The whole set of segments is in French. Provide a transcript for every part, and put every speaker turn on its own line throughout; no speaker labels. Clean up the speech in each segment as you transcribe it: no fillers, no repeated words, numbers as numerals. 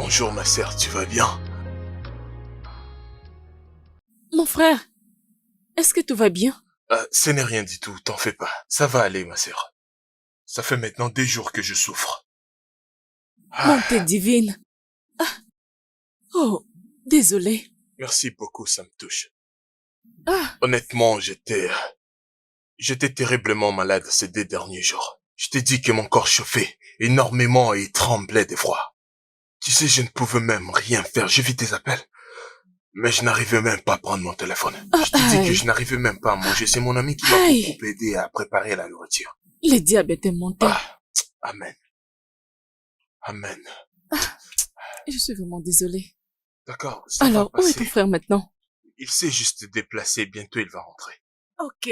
Bonjour ma sœur, tu vas bien?
Mon frère, est-ce que tout va bien?
Ce n'est rien du tout, t'en fais pas. Ça va aller ma sœur. Ça fait maintenant 2 jours que je souffre.
Bonté divine. Oh, désolé.
Merci beaucoup, ça me touche.
Ah,
Honnêtement, j'étais terriblement malade ces 2 derniers jours. Je t'ai dit que mon corps chauffait énormément et tremblait d'effroi. Tu sais, je ne pouvais même rien faire. J'ai vu tes appels, mais je n'arrivais même pas à prendre mon téléphone. Je te dis que je
aïe,
n'arrivais même pas à manger. C'est mon ami qui m'a
aïe.
beaucoup aidé à préparer la nourriture.
Le diable était monté.
Amen. Amen.
Je suis vraiment désolée.
D'accord, ça va
Alors, où est
passer.
ton frère maintenant?
Il s'est juste déplacé, bientôt il va rentrer.
Ok,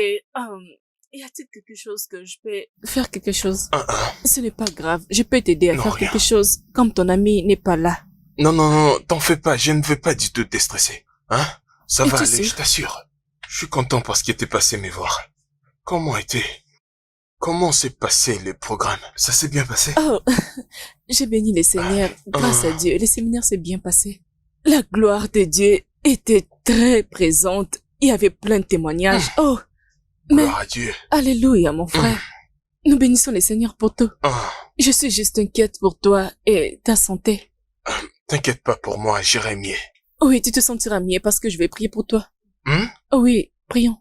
y a-t-il quelque chose que je peux faire quelque chose?
Hein.
Ce n'est pas grave, je peux t'aider à
Non,
faire
rien.
quelque chose, comme ton ami n'est pas là.
Non, t'en fais pas, je ne veux pas du tout te déstresser. Hein? Ça va
Es-tu
aller,
sûr?
je t'assure. Je suis content parce qu'il était passé me voir. Comment s'est passé le programme? Ça s'est bien passé?
Oh, j'ai béni le Seigneur. Grâce à Dieu, le séminaire s'est bien passé. La gloire de Dieu était très présente. Il y avait plein de témoignages. Oh, mais,
Gloire à Dieu.
alléluia, mon frère. Nous bénissons le Seigneur pour tout.
Ah,
Je suis juste inquiète pour toi et ta santé.
T'inquiète pas pour moi, j'irai mieux.
Oui, tu te sentiras mieux parce que je vais prier pour toi.
Hmm?
Oui, prions.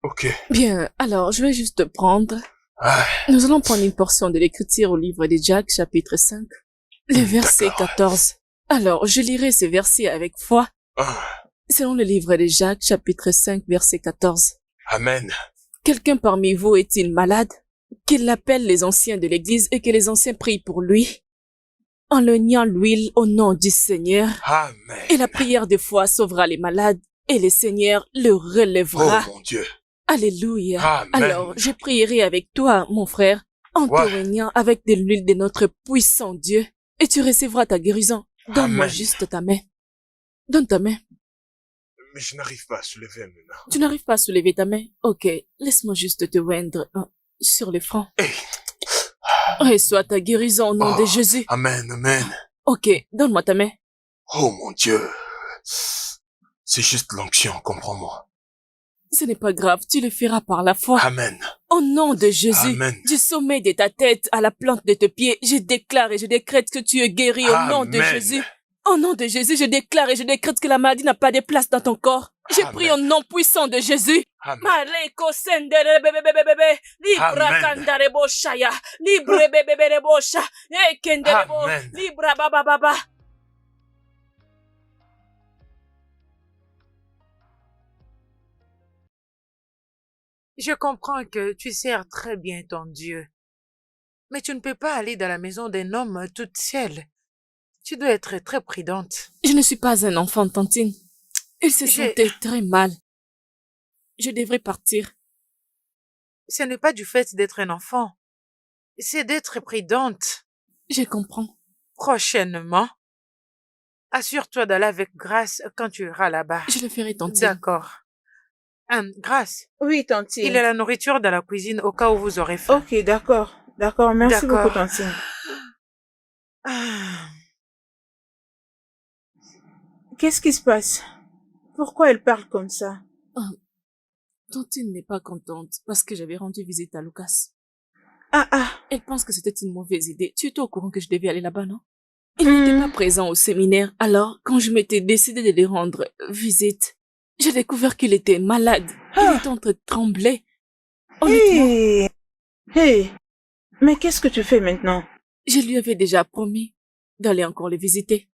Ok.
Bien, alors je vais juste prendre.
Ah,
Nous allons prendre une portion de l'écriture au livre de Jacques, chapitre 5, le verset
d'accord.
14. Alors, je lirai ce verset avec foi,
Ah,
selon le livre de Jacques, chapitre 5, verset 14.
Amen.
Quelqu'un parmi vous est-il malade? Qu'il appelle les anciens de l'église et que les anciens prient pour lui, en le niant l'huile au nom du Seigneur.
Amen.
Et la prière de foi sauvera les malades et le Seigneur le
Oh
relèvera.
mon Dieu.
Alléluia.
Amen.
Alors, je prierai avec toi, mon frère, en
Ouais.
te régnant avec de l'huile de notre puissant Dieu, et tu recevras ta guérison. Donne-moi
Amen.
juste ta main. Donne ta main.
Mais je n'arrive pas à soulever maintenant.
Tu n'arrives pas à soulever ta main? Ok, laisse-moi juste te oindre sur le front.
Hey.
Reçois ta guérison au nom de
Oh,
Jésus.
Amen, amen.
Ok, donne-moi ta main.
Oh mon Dieu. C'est juste l'onction, comprends-moi.
Ce n'est pas grave, tu le feras par la foi.
Amen.
Au nom de Jésus,
Amen.
du sommet de ta tête à la plante de tes pieds, je déclare et je décrète que tu es guéri au nom de
Amen.
Jésus. Au nom de Jésus, je déclare et je décrète que la maladie n'a pas de place dans ton corps. J'ai
Amen.
pris au nom puissant de Jésus.
Amen.
Mareko sendere bebebebebe, libra
Amen.
kandare boshaya, libre bebebere bosha, ekendere bo,
Amen.
libra bababa.
Je comprends que tu sers très bien ton Dieu, mais tu ne peux pas aller dans la maison d'un homme toute seule. Tu dois être très prudente.
Je ne suis pas un enfant, Tantine. Il se
J'ai-
sentait très mal. Je devrais partir.
Ce n'est pas du fait d'être un enfant, c'est d'être prudente.
Je comprends.
Prochainement, assure-toi d'aller avec Grâce quand tu iras là-bas.
Je le ferai, Tantine.
D'accord. Grâce,
Oui, tantine.
il y a la nourriture dans la cuisine au cas où vous aurez faim.
Ok, d'accord. D'accord, merci
D'accord.
beaucoup, tantine.
Ah,
Qu'est-ce qui se passe? Pourquoi elle parle comme ça?
Tantine n'est pas contente parce que j'avais rendu visite à Lucas.
Ah,
Elle pense que c'était une mauvaise idée. Tu étais au courant que je devais aller là-bas, non? Il n'était pas présent au séminaire, alors quand je m'étais décidé de lui rendre visite, j'ai découvert qu'il était malade. Il était en train de trembler. Honnêtement,
Hé! Hé! Mais qu'est-ce que tu fais maintenant?
je lui avais déjà promis d'aller encore le visiter.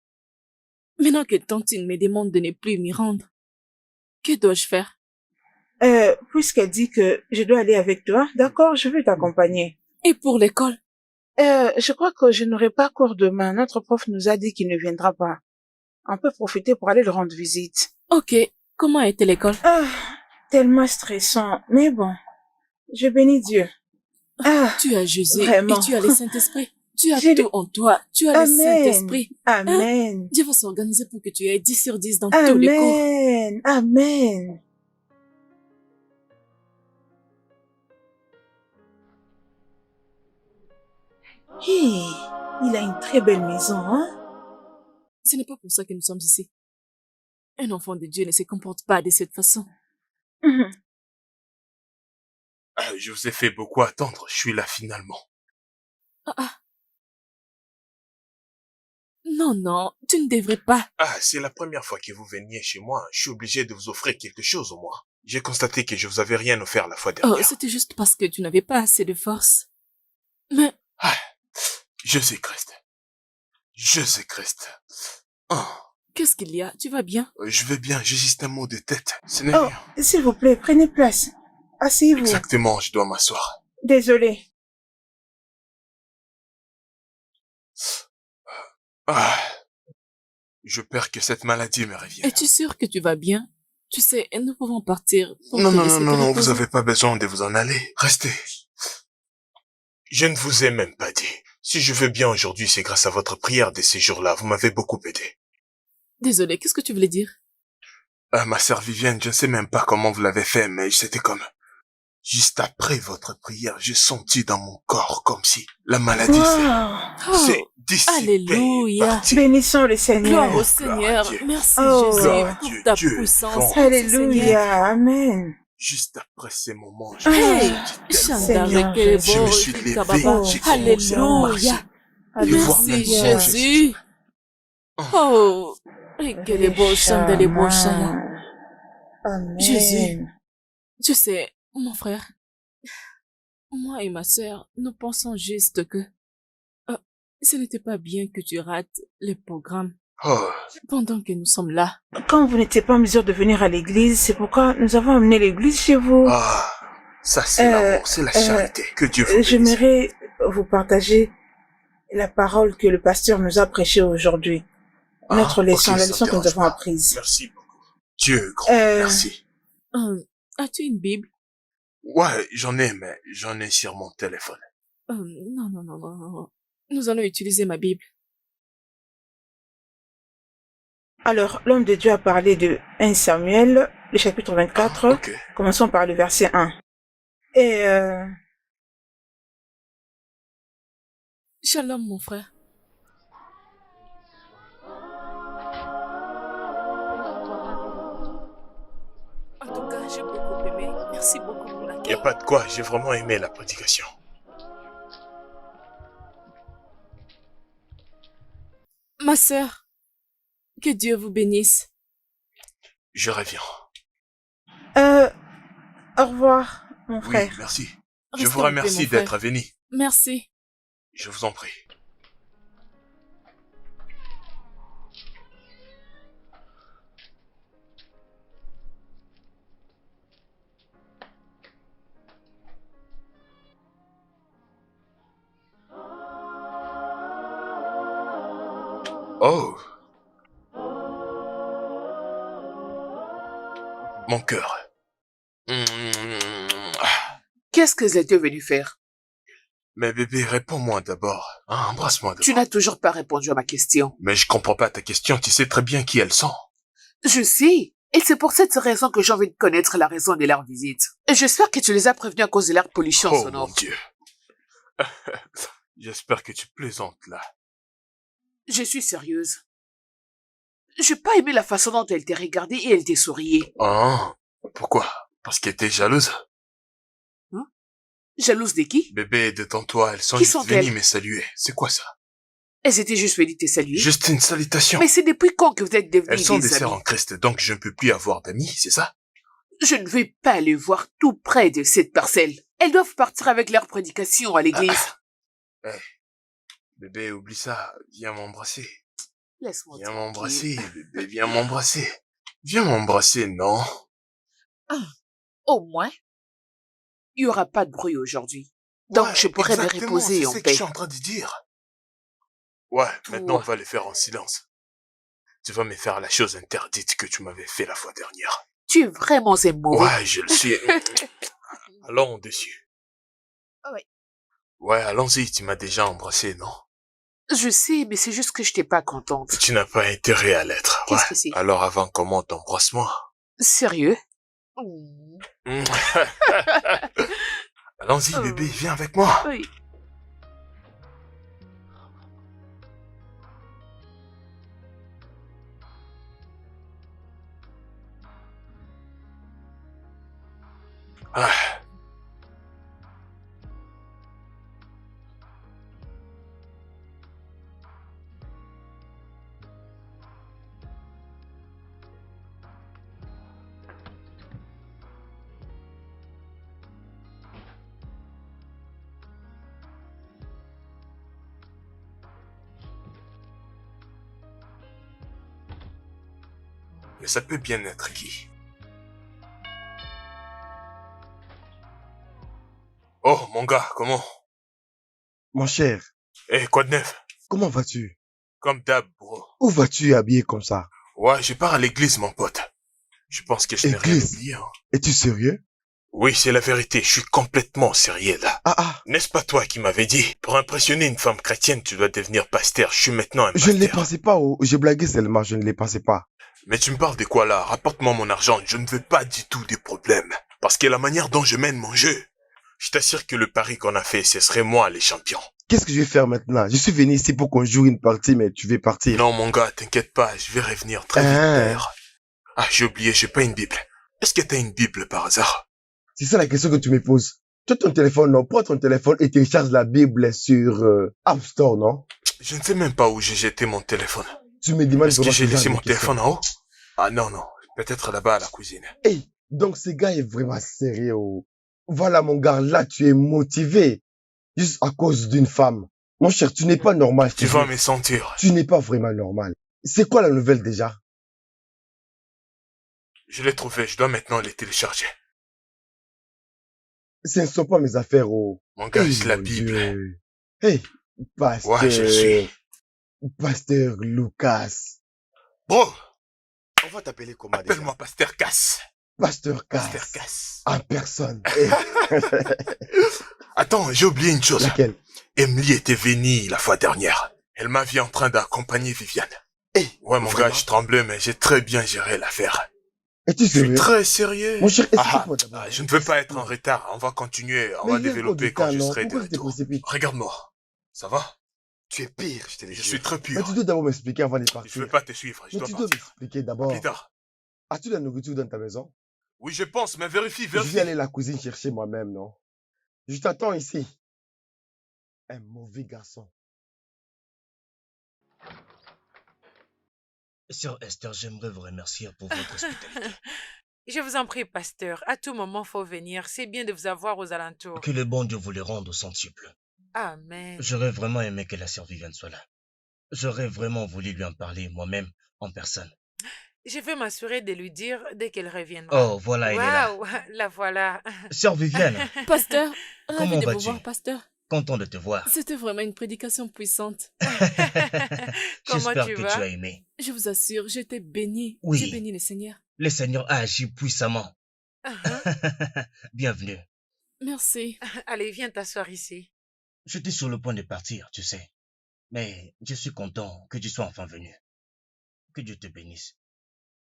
Maintenant que Tantine me demande de ne plus m'y rendre, que dois-je faire?
Puisqu'elle dit que je dois aller avec toi, d'accord, je vais t'accompagner.
Et pour l'école?
Je crois que je n'aurai pas cours demain. Notre prof nous a dit qu'il ne viendra pas. On peut profiter pour aller le rendre visite.
Ok, comment était l'école?
Ah, tellement stressant. Mais bon, je bénis Dieu. Ah,
Tu as Jésus
vraiment.
et tu as le Saint-Esprit. Tu as
J'ai
tout
le-
en toi. Tu as le
Amen.
Saint-Esprit.
Amen.
Dieu va s'organiser pour que tu aies 10 sur 10 dans tous les cours.
Amen. Amen. Hey, il a une très belle maison, hein?
Ce n'est pas pour ça que nous sommes ici. Un enfant de Dieu ne se comporte pas de cette façon.
Mhm.
Je vous ai fait beaucoup attendre. Je suis là finalement.
Ah, ah. Non, non, tu ne devrais pas.
C'est la première fois que vous veniez chez moi. Je suis obligé de vous offrir quelque chose au moins. J'ai constaté que je vous avais rien offert la fois
Oh,
dernière.
c'était juste parce que tu n'avais pas assez de force. Mais
Je sais, Christ. Je sais, Christ. Ah,
qu'est-ce qu'il y a? Tu vas bien?
je vais bien, j'ai juste un mot de tête. Ce n'est
Oh,
rien.
s'il vous plaît, prenez place. Asseyez-vous.
Exactement, je dois m'asseoir.
Désolé.
Ah, je perds que cette maladie me revienne.
Es-tu sûr que tu vas bien? Tu sais, nous pouvons partir pour
Non,
te
non,
laisser
non,
te
non, non, vous
reposer.
avez pas besoin de vous en aller. Restez. Je ne vous ai même pas dit. Si je vais bien aujourd'hui, c'est grâce à votre prière de ces jours-là. Vous m'avez beaucoup aidé.
Désolé, qu'est-ce que tu voulais dire?
Ma sœur Vivienne, je ne sais même pas comment vous l'avez fait, mais c'était comme... Juste après votre prière, j'ai senti dans mon corps comme si la maladie
Wow.
s'est
Oh,
dissipée.
alléluia.
Partie.
Bénissons le Seigneur.
Gloire au
Oh,
Seigneur.
gloire à Dieu.
Merci
Oh.
Jésus
Gloire à
pour
Dieu.
ta
Dieu est
puissance.
grand.
Merci, Seigneur.
Alléluia. Amen.
Juste après ces moments, je
Hey,
me suis senti tellement...
Seigneur
Shandare
Jésus.
Je me
Kelebo,
suis levé,
Kababa.
j'ai commencé à marcher.
Alléluia.
Et voir
Merci
maintenant
Jésus. Oh, Kelebo, Shandalebo, Shaya.
Amen.
Jésus. Tu sais, mon frère, moi et ma sœur, nous pensons juste que ce n'était pas bien que tu rates le programme
Oh,
pendant que nous sommes là.
Quand vous n'étiez pas en mesure de venir à l'église, c'est pourquoi nous avons amené l'église chez vous.
ça c'est l'amour, c'est la charité. Que Dieu vous bénisse.
J'aimerais vous partager la parole que le pasteur nous a prêchée aujourd'hui. Notre leçon,
ok,
la
ça
leçon
me
que nous
dérange
avons
pas.
apprise.
Merci beaucoup. Dieu est grand, merci.
As-tu une Bible?
Ouais, j'en ai, mais j'en ai sur mon téléphone.
Non, non, non, non, non. Nous allons utiliser ma Bible.
Alors, l'homme de Dieu a parlé de 1 Samuel, le chapitre 24.
Ok.
Commençons par le verset 1. Et
Shalom, mon frère. En tout cas, j'ai beaucoup aimé. Merci beaucoup pour
Y
l'accueil.
a pas de quoi, j'ai vraiment aimé la prédication.
Ma sœur, que Dieu vous bénisse.
Je reviens.
au revoir, mon
Oui,
frère.
merci. Je
Restez
vous
en paix,
remercie
mon frère.
d'être venu.
Merci.
Je vous en prie. Oh. Mon cœur.
Qu'est-ce que j'étais venu faire?
Mais bébé, réponds-moi d'abord. Embrasse-moi d'abord.
Tu n'as toujours pas répondu à ma question.
Mais je comprends pas ta question, tu sais très bien qui elles sont.
Je sais. Et c'est pour cette raison que j'ai envie de connaître la raison de leur visite. Et j'espère que tu les as prévenus à cause de leur pollution
Oh
sonore.
mon Dieu. J'espère que tu plaisantes là.
Je suis sérieuse. J'ai pas aimé la façon dont elle t'a regardé et elle t'a sourié.
Pourquoi? Parce qu'elle était jalouse?
Jalouse de qui?
Bébé, détends-toi, elles sont
Qui
juste
sont-elles?
venues me saluer. C'est quoi ça?
Elles étaient juste venues te saluer.
Juste une salutation.
Mais c'est depuis quand que vous êtes
Elles
devenus
sont
des
des sœurs en
amis?
Christ, donc je ne peux plus avoir d'amis, c'est ça?
Je ne vais pas aller voir tout près de cette parcelle. Elles doivent partir avec leur prédication à l'église.
Bébé, oublie ça. Viens m'embrasser.
Laisse-moi
Viens
tranquille.
m'embrasser, bébé, viens m'embrasser. Viens m'embrasser, non?
Au moins, il y aura pas de bruit aujourd'hui. Donc,
Ouais,
je pourrais me
exactement,
reposer en
c'est ce que
paix.
je suis en train de dire. Ouais, maintenant on
Toi.
va les faire en silence. Tu vas me faire la chose interdite que tu m'avais fait la fois dernière.
Tu es vraiment un mauvais.
Ouais, je le suis. Allons dessus.
Ouais.
Ouais, allons-y, tu m'as déjà embrassé, non?
Je sais, mais c'est juste que je n'étais pas contente.
Tu n'as pas intérêt à l'être.
Qu'est-ce
Ouais.
que c'est?
Alors avant comment t'embrasse-moi.
Sérieux?
Allons-y,
Oh.
bébé, viens avec moi.
Oui.
mais ça peut bien être qui. Oh, mon gars, comment?
Mon cher,
Eh, quoi de neuf?
comment vas-tu?
Comme d'hab, bro.
Où vas-tu habillé comme ça?
Ouais, je pars à l'église, mon pote. Je pense que je n'ai rien
Église?
oublié, hein.
Es-tu sérieux?
Oui, c'est la vérité, je suis complètement sérieux, là.
Ah,
N'est-ce pas toi qui m'avais dit, pour impressionner une femme chrétienne, tu dois devenir pasteur. Je suis maintenant un
je
pasteur.
ne les pensais pas, oh. J'ai blagué seulement, je ne les pensais pas.
Mais tu me parles de quoi là? Rapporte-moi mon argent, je ne veux pas du tout des problèmes. Parce que la manière dont je mène mon jeu, je t'assure que le pari qu'on a fait, ce serait moi les champions.
Qu'est-ce que je vais faire maintenant? Je suis venu ici pour qu'on joue une partie, mais tu veux partir.
Non mon gars, t'inquiète pas, je vais revenir très vite d'ailleurs. Ah, j'ai oublié, j'ai pas une Bible. Est-ce que t'as une Bible par hasard?
C'est ça la question que tu me poses. Tu as ton téléphone, non? Prends ton téléphone et télécharge la Bible sur App Store, non?
Je ne sais même pas où j'ai jeté mon téléphone.
Tu me demandes
Est-ce que
comment
j'ai
ce genre
laissé
de
mon
questions.
téléphone en haut? Ah non, non, peut-être là-bas à la cuisine.
Hey, donc ce gars est vraiment sérieux, oh. Voilà mon gars, là tu es motivé. Juste à cause d'une femme. Mon cher, tu n'es pas normal. je te
Tu vas
dis.
me sentir.
Tu n'es pas vraiment normal. C'est quoi la nouvelle déjà?
Je l'ai trouvé, je dois maintenant les télécharger.
Ce ne sont pas mes affaires, oh.
Mon gars,
Hey,
c'est la
mon
Bible.
Dieu. Hey, pasteur.
Ouais, je le suis.
Pasteur Lucas.
Bro,
On va t'appeler comment déjà?
appelle-moi Pasteur Cass.
Pasteur
Pasteur
Cass.
Cass.
En personne. Hey.
Attends, j'ai oublié une chose.
Laquelle?
Emily était venue la fois dernière. Elle m'a vu en train d'accompagner Viviane.
Hey,
Ouais, mon
vraiment?
gars, je tremblais, mais j'ai très bien géré l'affaire.
Es-tu
Je suis
sérieux?
très sérieux.
Mon cher,
Ah,
explique-moi d'abord.
je ne veux pas être en retard. On va continuer, on
Mais
va
il y a encore
développer
du
quand
temps,
je
non?
serai de
Pourquoi tu te
retour.
précipites?
Regarde-moi. Ça va?
Tu es pire, je te le
Je
jure.
suis très
Mais
pur.
tu dois d'abord m'expliquer avant de
Je
partir.
veux pas te suivre, je
Mais
dois
tu dois
partir.
m'expliquer
À
d'abord.
plus tard.
As-tu de la nourriture dans ta maison?
Oui, je pense, mais vérifie,
Je vais
vérifie.
aller à la cuisine chercher moi-même, non? Je t'attends ici. Un mauvais garçon.
Sœur Esther, j'aimerais vous remercier pour votre hospitalité.
Je vous en prie, pasteur. À tout moment, faut venir. C'est bien de vous avoir aux alentours.
Que le bon Dieu vous les rende au centuple.
Amen.
J'aurais vraiment aimé que la sœur Viviane soit là. J'aurais vraiment voulu lui en parler moi-même, en personne.
Je vais m'assurer de lui dire dès qu'elle reviendra.
Oh, voilà, elle est là.
Waouh, la voilà.
Sœur Viviane,
Pasteur,
Comment
ravi de vous
vas-tu?
voir, pasteur.
content de te voir.
C'était vraiment une prédication puissante.
Comment
J'espère
tu
que
vas?
tu as aimé.
Je vous assure, j'étais bénie.
Oui.
J'ai béni le Seigneur.
Le Seigneur a agi puissamment. Bienvenue.
Merci.
Allez, viens t'asseoir ici.
J'étais sur le point de partir, tu sais. Mais je suis content que tu sois enfin venu. Que Dieu te bénisse.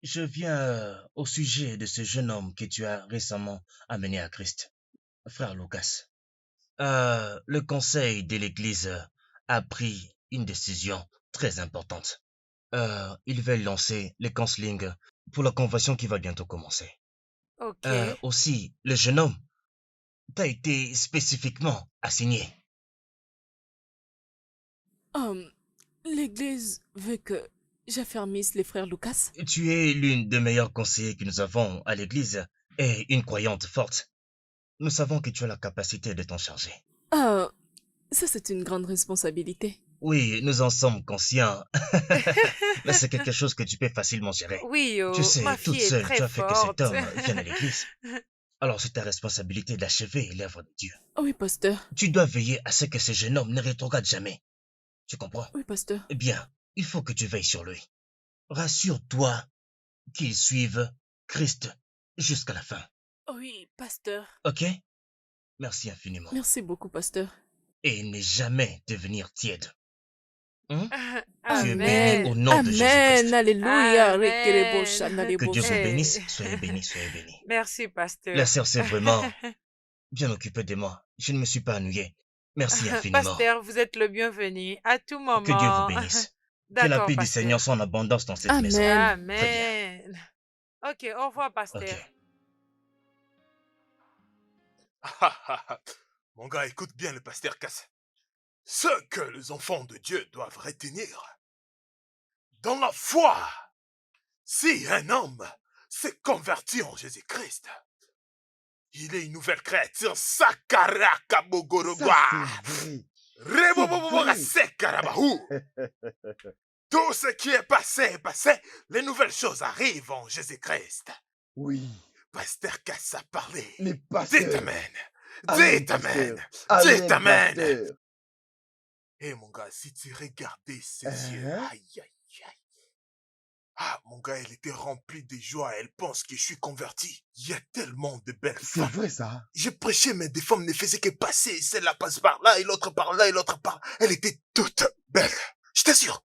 Je viens au sujet de ce jeune homme que tu as récemment amené à Christ, frère Lucas. Le conseil de l'Église a pris une décision très importante. Ils veulent lancer le counseling pour la convention qui va bientôt commencer.
Ok.
Aussi, le jeune homme t'a été spécifiquement assigné.
L'Église veut que j'affermisse les frères Lucas.
Tu es l'une des meilleures conseillers que nous avons à l'Église et une croyante forte. Nous savons que tu as la capacité de t'en charger.
Ça c'est une grande responsabilité.
Oui, nous en sommes conscients. Mais c'est quelque chose que tu peux facilement gérer.
Oui,
Tu sais,
ma
toute
fille est
seule,
très
tu as fait que
forte.
cet homme vienne à l'église. Alors c'est ta responsabilité d'achever l'œuvre de Dieu.
Oui, pasteur.
Tu dois veiller à ce que ce jeune homme ne rétrograde jamais. Tu comprends?
Oui, pasteur.
Eh bien, il faut que tu veilles sur lui. Rassure-toi qu'il suive Christ jusqu'à la fin.
Oui, pasteur.
Ok? Merci infiniment.
Merci beaucoup, pasteur.
Et ne jamais devenir tiède. Tu es béni
Amen.
au nom de Jésus-Christ.
Amen. Alléluia.
Amen.
Que Dieu vous
Eh.
bénisse. Soyez bénis, soyez bénis.
Merci, pasteur.
La sœur s'est vraiment bien occupée de moi. Je ne me suis pas ennuyé. Merci infiniment.
Pasteur, vous êtes le bienvenu à tout moment.
Que Dieu vous bénisse. Que la
D'accord,
paix du
pasteur.
Seigneur soit en abondance dans cette
Amen.
maison.
Amen. Ok, au revoir, pasteur.
Ok.
Mon gars, écoute bien le pasteur Cass. Ce que les enfants de Dieu doivent retenir. Dans la foi, si un homme s'est converti en Jésus-Christ, il est une nouvelle créature. Sakara kabogorogwa.
Ça, c'est vrai.
Reboboboboga sekarabahou. Tout ce qui est passé est passé. Les nouvelles choses arrivent en Jésus-Christ.
Oui,
Pasteur Cass a parlé.
les
Dites
pasteurs.
Amen.
Amen,
Dites Amen.
pasteur.
Dites
Amen,
Amen.
pasteur.
Eh mon gars, si tu regardais ses yeux,
Hein?
aïe, aïe, aïe. Ah, mon gars, elle était remplie de joie. Elle pense que je suis converti. Il y a tellement de belles
C'est
femmes.
vrai, ça.
Je prêchais, mais des femmes ne faisaient que passer. Celle-là passe par là, et l'autre par là, et l'autre par là. Elle était toute belle. Je t'assure.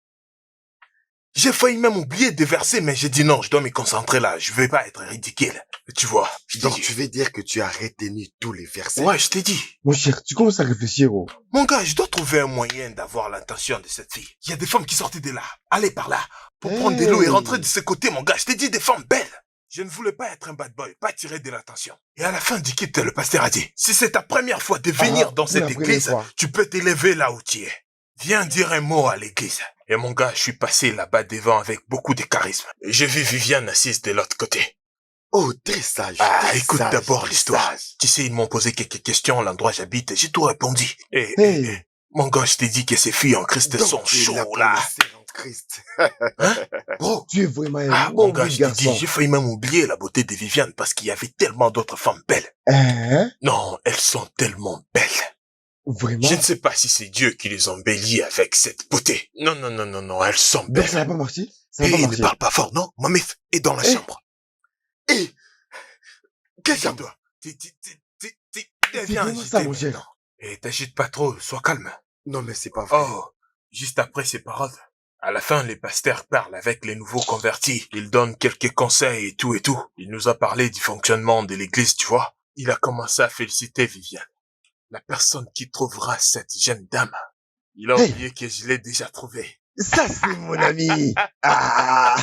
J'ai failli même oublier des versets, mais j'ai dit non, je dois me concentrer là. Je vais pas être ridicule. Tu vois, je t'ai
Donc,
dit.
tu veux dire que tu as retenu tous les versets?
Ouais, je t'ai dit.
Mon cher, tu commences à réfléchir, oh.
Mon gars, je dois trouver un moyen d'avoir l'attention de cette fille. Il y a des femmes qui sortaient de là, allaient par là, pour prendre de l'eau et rentrer de ce côté, mon gars. Je t'ai dit des femmes belles. Je ne voulais pas être un bad boy, pas tirer de l'attention. Et à la fin du kit, le pasteur a dit, si c'est ta première fois de venir dans
pour
cette
la première
église,
fois.
tu peux t'élever là où tu es. Viens dire un mot à l'église. Et mon gars, je suis passé là-bas devant avec beaucoup de charisme. J'ai vu Viviane assise de l'autre côté.
Oh, très sage.
Ah,
très
écoute
sage,
d'abord
très
l'histoire.
sage.
Tu sais, ils m'ont posé quelques questions à l'endroit où j'habite, j'ai tout répondu. Et,
Hey.
mon gars, je t'ai dit que ces filles en Christ
Donc,
sont
tu es là
chauds,
pour
là.
laisser en Christ.
Gros.
Tu es vraiment un
Ah, mon gars,
mauvais
je t'ai dit,
garçon.
j'ai failli même oublier la beauté de Viviane parce qu'il y avait tellement d'autres femmes belles.
Hein?
Non, elles sont tellement belles.
Vraiment?
Je ne sais pas si c'est Dieu qui les embellit avec cette beauté. Non, non, non, non, non, elles sont
Ben, ça n'a
belles.
pas marché? Ça n'a pas
Et ne
marché.
parle pas fort, non? Ma meuf est dans la
Eh.
chambre. Et, calme-toi.
C'est
Viens
vraiment
agiter
ça, mon cher.
maintenant. Et t'agite pas trop, sois calme.
Non, mais c'est pas vrai.
Oh, juste après ces paroles, à la fin, les pasteurs parlent avec les nouveaux convertis. Ils donnent quelques conseils et tout et tout. Il nous a parlé du fonctionnement de l'église, tu vois. Il a commencé à féliciter Viviane. La personne qui trouvera cette jeune dame. Il a
Hey.
oublié que je l'ai déjà trouvée.
Ça, c'est mon ami. Ah.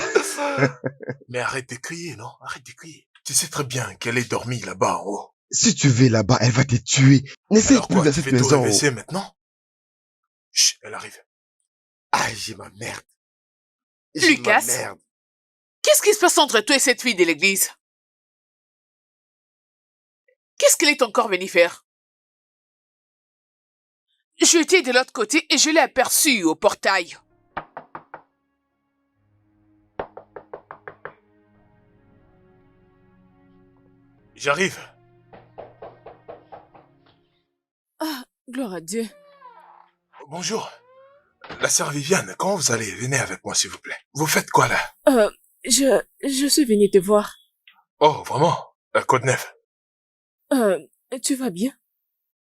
Mais arrête de crier, non? Arrête de crier. Tu sais très bien qu'elle est dormie là-bas en haut.
Si tu vas là-bas, elle va te tuer. N'essaye
Alors
plus
quoi,
dans
tu
cette
fais tout
maison.
réveiller maintenant? Chut, elle arrive.
Ah, j'ai ma merde. J'ai
Lucas?
ma merde.
Qu'est-ce qui se passe entre toi et cette fille de l'église? Qu'est-ce qu'elle est encore venue faire? Je étais de l'autre côté et je l'ai aperçue au portail.
J'arrive.
Ah, gloire à Dieu.
Bonjour. La sœur Viviane, comment vous allez? Venez avec moi, s'il vous plaît. Vous faites quoi, là?
Je suis venue te voir.
Oh, vraiment? Côte-Neuve.
Tu vas bien?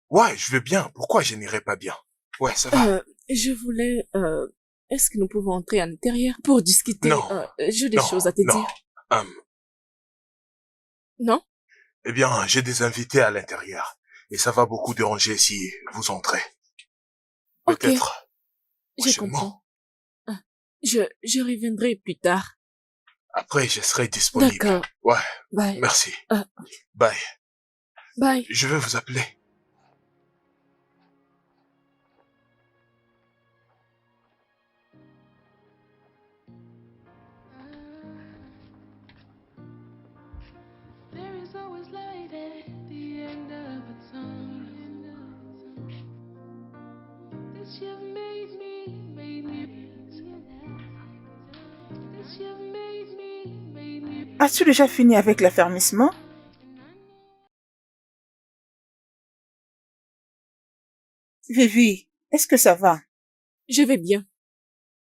Ouais, je vais bien. Pourquoi je n'irai pas bien? Ouais, ça va.
Je voulais, est-ce que nous pouvons entrer à l'intérieur pour discuter?
Non.
J'ai des
Non,
choses à te
non.
dire. Non?
Eh bien, j'ai des invités à l'intérieur. Et ça va beaucoup déranger si vous entrez.
Ok.
Peut-être.
Je
prochainement.
comprends. Je reviendrai plus tard.
Après, je serai disponible.
D'accord.
Ouais,
Bye.
merci.
Ah.
Bye.
Bye.
Je vais vous appeler.
There is always light at the end of a tunnel. This you've made me. This you've made me.
As-tu déjà fini avec l'affermissement? Vivi, est-ce que ça va?
Je vais bien.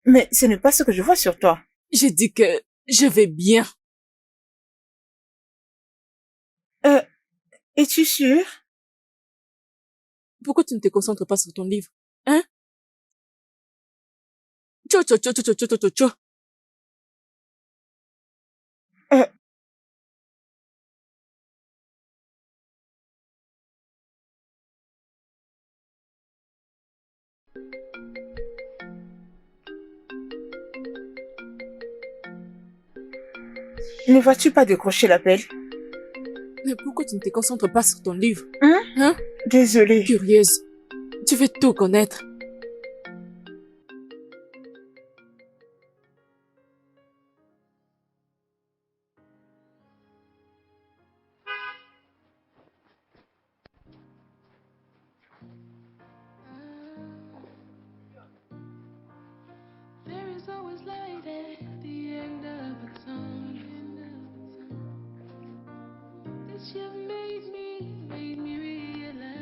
Mais ce n'est pas ce que je vois sur toi.
J'ai dit que je vais bien.
Es-tu sûr?
Pourquoi tu ne te concentres pas sur ton livre? Hein? Tcho, tcho, tcho, tcho, tcho, tcho, tcho, tcho.
Ne vas-tu pas décrocher l'appel?
Mais pourquoi tu ne te concentres pas sur ton livre?
Désolée.
Curieuse. Tu veux tout connaître.
There is it's always like that at the end of a tunnel. This you've made me realize.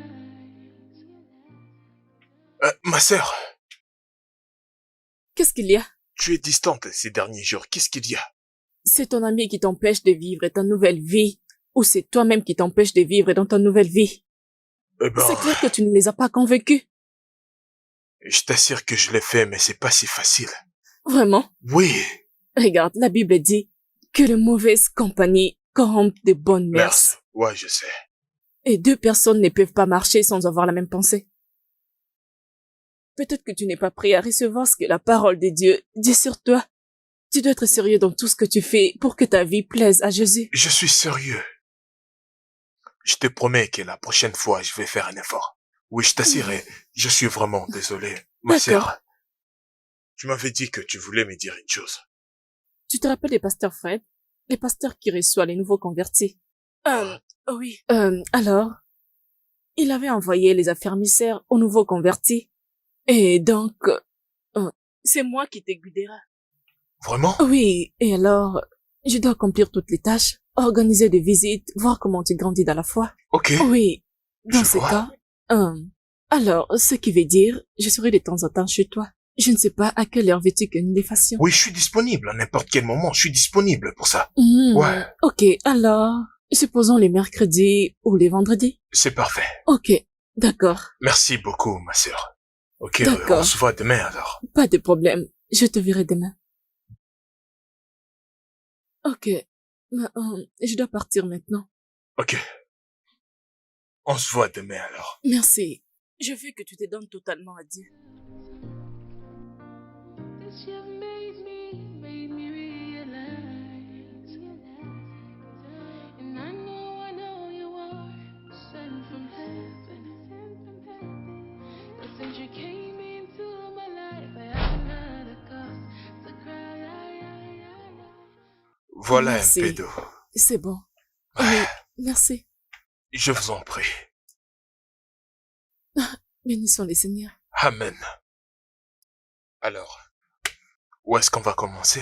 Ma sœur,
Qu'est-ce qu'il y a?
tu es distante ces derniers jours. Qu'est-ce qu'il y a?
C'est ton ami qui t'empêche de vivre ta nouvelle vie, ou c'est toi-même qui t'empêche de vivre dans ta nouvelle vie?
Eh ben,
C'est clair que tu ne les as pas convaincus.
je t'assure que je l'ai fait, mais c'est pas si facile.
Vraiment?
Oui,
Regarde, la Bible dit que les mauvaises compagnies corrompent de bonnes mœurs.
merci. Ouais, je sais.
Et deux personnes ne peuvent pas marcher sans avoir la même pensée. Peut-être que tu n'es pas prêt à recevoir ce que la parole de Dieu dit sur toi. Tu dois être sérieux dans tout ce que tu fais pour que ta vie plaise à Jésus.
Je suis sérieux. Je te promets que la prochaine fois, je vais faire un effort. Oui, je t'assure, je suis vraiment désolé. Ma
D'accord.
sœur, tu m'avais dit que tu voulais me dire une chose.
Tu te rappelles les pasteurs Fred? Les pasteurs qui reçoivent les nouveaux convertis.
Oui.
Alors, il avait envoyé les affermisseurs aux nouveaux convertis. Et donc, c'est moi qui te guidera.
Vraiment?
Oui, et alors, je dois accomplir toutes les tâches, organiser des visites, voir comment tu grandis dans la foi.
Ok.
Oui, dans
Je
ce
vois.
cas, alors, ce qui veut dire, je serai de temps en temps chez toi. Je ne sais pas à quelle heure veux-tu que nous les fassions.
Oui, je suis disponible à n'importe quel moment. Je suis disponible pour ça. Ouais.
Ok, alors, supposons les mercredis ou les vendredis.
C'est parfait.
Ok, d'accord,
Merci beaucoup, ma sœur. Ok,
D'accord.
on se voit demain alors.
pas de problème. Je te verrai demain. Ok, mais, je dois partir maintenant.
Ok. On se voit demain alors.
Merci. Je veux que tu te donnes totalement à Dieu.
This you've made me realize. And I know you are sent from heaven. But since you came into my life, I haven't had a cause to cry.
Voilà
Merci.
un peu d'eau.
C'est bon. Oui, merci.
Je vous en prie.
Bénissons les Seigneurs.
Amen. Alors, où est-ce qu'on va commencer?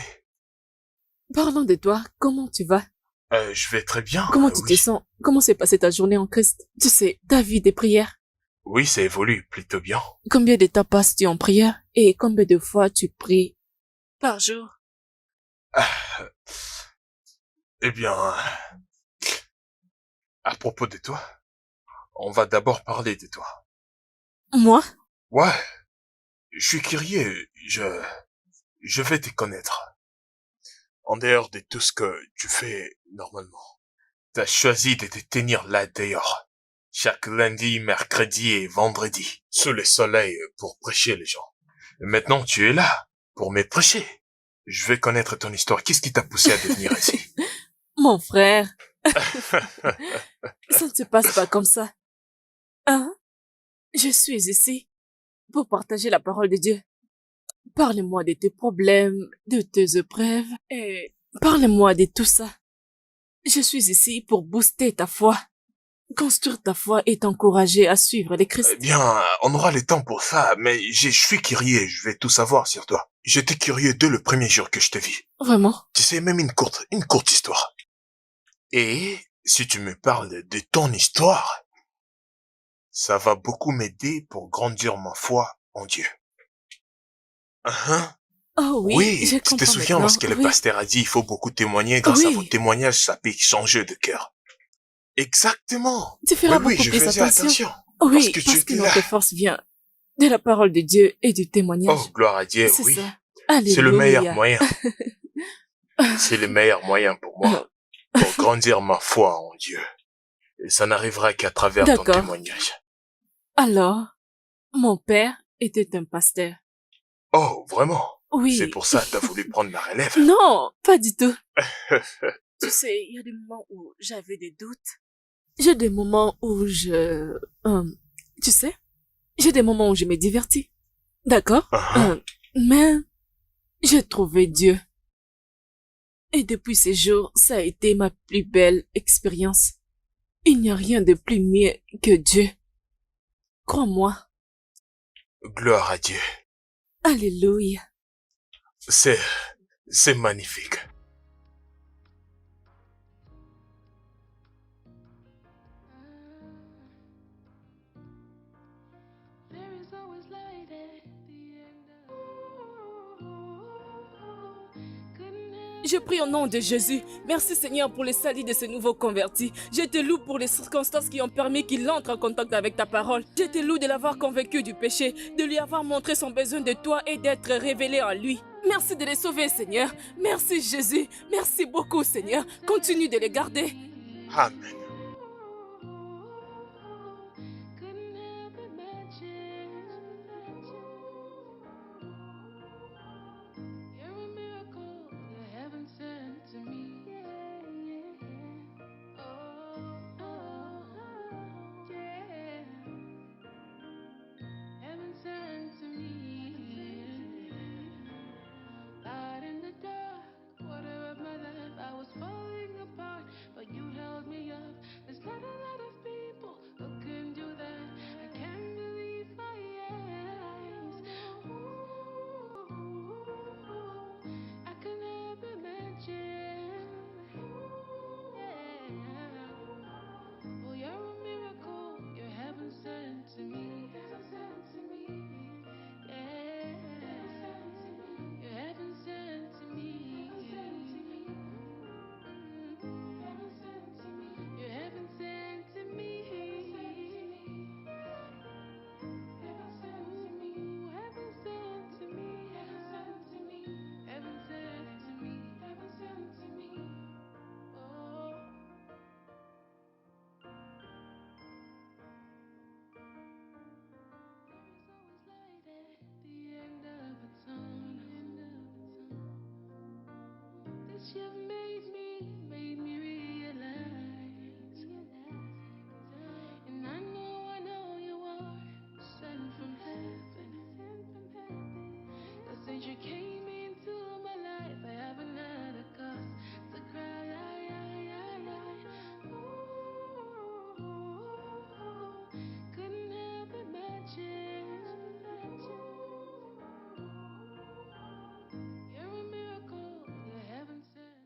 Parlons de toi. Comment tu vas?
Je vais très bien.
Comment tu
oui.
te sens? Comment s'est passée ta journée en Christ? Tu sais, ta vie des prières.
Oui, ça évolue plutôt bien.
Combien de temps passes-tu en prière? Et combien de fois tu pries par jour?
Eh bien, à propos de toi, on va d'abord parler de toi.
Moi?
Ouais, je suis curieux, je vais te connaître. En dehors de tout ce que tu fais normalement, t'as choisi de te tenir là dehors, chaque lundi, mercredi et vendredi, sous le soleil pour prêcher les gens. Et maintenant, tu es là, pour me prêcher. Je vais connaître ton histoire. Qu'est-ce qui t'a poussé à devenir ici?
Mon frère. Ça ne se passe pas comme ça. Hein? Je suis ici pour partager la parole de Dieu. Parle-moi de tes problèmes, de tes épreuves, et parle-moi de tout ça. Je suis ici pour booster ta foi, construire ta foi et t'encourager à suivre les Christ.
Eh bien, on aura le temps pour ça, mais je suis curieux, je vais tout savoir sur toi. J'étais curieux dès le premier jour que je te vis.
Vraiment?
Tu sais, même une courte histoire. Et si tu me parles de ton histoire, ça va beaucoup m'aider pour grandir ma foi en Dieu.
Oh oui,
Oui,
je
tu te
comprends
souviens
maintenant.
parce que le
Oui.
pasteur a dit il faut beaucoup témoigner, grâce à
Oui.
vos témoignages, ça peut changer de cœur. Exactement.
Tu feras
Oui,
beaucoup
je
plus
faisais
attention.
attention.
Oui,
que tu
parce que
étais là.
notre force vient de la parole de Dieu et du témoignage.
Oh, gloire à Dieu,
C'est
oui.
ça. Alléluia.
C'est le meilleur moyen. C'est le meilleur moyen pour moi, pour grandir ma foi en Dieu. Et ça n'arrivera qu'à travers ton
D'accord.
témoignage.
Alors, mon père était un pasteur.
Oh, vraiment?
Oui.
C'est pour ça que t'as voulu prendre la relève?
Non, pas du tout. Tu sais, il y a des moments où j'avais des doutes. J'ai des moments où tu sais, j'ai des moments où je me divertis. D'accord? Mais j'ai trouvé Dieu. Et depuis ces jours, ça a été ma plus belle expérience. Il n'y a rien de plus mieux que Dieu. Crois-moi.
Gloire à Dieu.
Alléluia.
C'est magnifique.
There is always light at the end of.
Je prie au nom de Jésus. Merci Seigneur pour les salis de ces nouveaux convertis. Je te loue pour les circonstances qui ont permis qu'il entre en contact avec ta parole. Je te loue de l'avoir convaincu du péché, de lui avoir montré son besoin de toi et d'être révélé en lui. Merci de les sauver Seigneur. Merci Jésus. Merci beaucoup Seigneur. Continue de les garder.
Amen.
Couldn't help imagine. You're a miracle, the heaven sent to me. Yeah. Heaven sent to me. Light in the dark, water of my life. I was falling apart, but you held me up. There's not a lot of people who can do that. I can't believe my eyes. Ooh, I can never imagine. Yeah. Well, you're a miracle. You're heaven sent to me. Heaven sent to me. Yeah. You're heaven sent to me. Heaven sent to me. You're heaven sent to me. Heaven sent to me. Heaven sent to me. Heaven sent to me. Heaven sent to me. Oh. This you've made me realize. And I know you are sent from heaven. Cause since you came into my life, I haven't had a cause to cry. Ooh, couldn't help imagine. You're a miracle, you're heaven sent.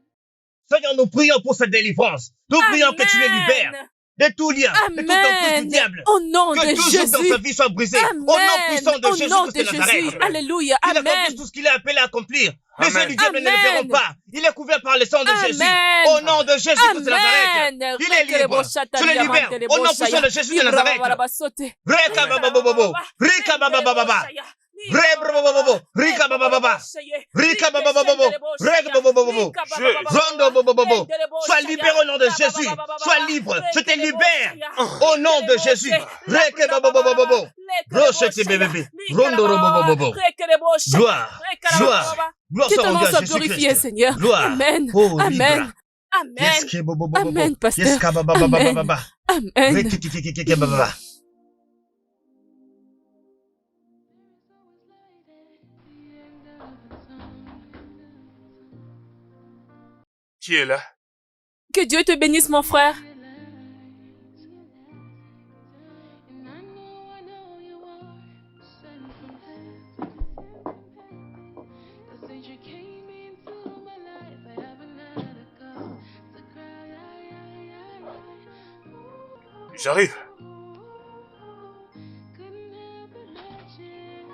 Seigneur, nous prions pour cette délivrance. Nous prions que tu les libères de tout lien, de tout emprise du
Amen.
diable.
Au nom
Que
de
tout joug dans
Jésus.
sa vie soit brisé. Au nom puissant
Amen.
de
Au
Jésus
nom
Christ
de
de
Jésus.
Nazareth.
Alléluia.
Qu'il
Amen.
accomplisse tout ce qu'il est appelé à accomplir. Les yeux
Amen.
du diable ne le
Amen.
verront pas. Il est couvert par le sang de Jésus.
Amen.
Au nom de Jésus Christ de Nazareth.
Amen.
Il est libre. Je le libère. Au nom puissant de Jésus de Nazareth. Reka baba bobo. Rika baba baba. Rika baba baba. Rika baba baba. Reka baba baba. Rondo bobo. Sois libéré au nom de Jésus. Sois libre. Je te libère. Au nom de Jésus. Reka baba baba. Rochete bébé. Rondo bobo. Gloire. Gloire. Gloire
Que
soit
ton nom
rendue
soit
à Jésus
glorifié,
Christ.
Seigneur.
Gloire.
Amen.
Oh,
Amen.
libre.
Amen.
Yes, ke bobo bobo.
Amen, pasteur.
Yes, ka baba baba
Amen.
baba.
Amen.
Rekikikikiki baba.
Qui est là?
Que Dieu te bénisse, mon frère.
And I know you are sent from heaven. Cause since you came into my life, I haven't had a cause to cry.
J'arrive.
Couldn't help imagine.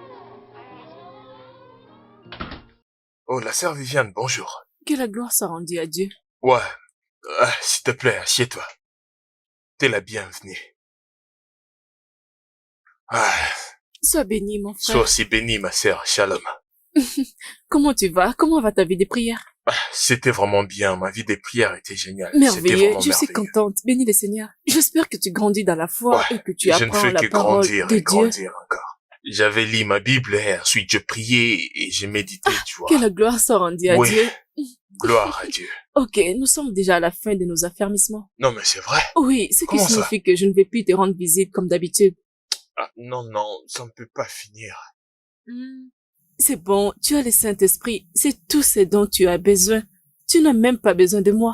Oh, la sœur Viviane, bonjour.
Que la gloire soit rendue à Dieu.
Ouais. S'il te plaît, assieds-toi. T'es la bienvenue.
Sois béni, mon frère.
Sois aussi bénie, ma sœur. Shalom.
Comment tu vas? Comment va ta vie de prière?
C'était vraiment bien. Ma vie des prières était géniale. C'était
Merveilleux.
vraiment
Je suis
merveilleux.
contente. Bénis le Seigneur. J'espère que tu grandis dans la foi
Ouais,
et que tu
je ne
apprends
fais
la
que
parole
grandir
de
et
Dieu.
grandir encore. J'avais lu ma Bible et ensuite je priais et j'ai médité, tu vois.
Que la gloire soit rendue à
Oui.
Dieu.
Gloire à Dieu.
Ok, nous sommes déjà à la fin de nos affermissements.
Non, mais c'est vrai.
Oui, ce qui
Comment ça?
signifie que je ne vais plus te rendre visite comme d'habitude.
Non, ça ne peut pas finir.
C'est bon, tu as le Saint-Esprit. C'est tout ce dont tu as besoin. Tu n'as même pas besoin de moi.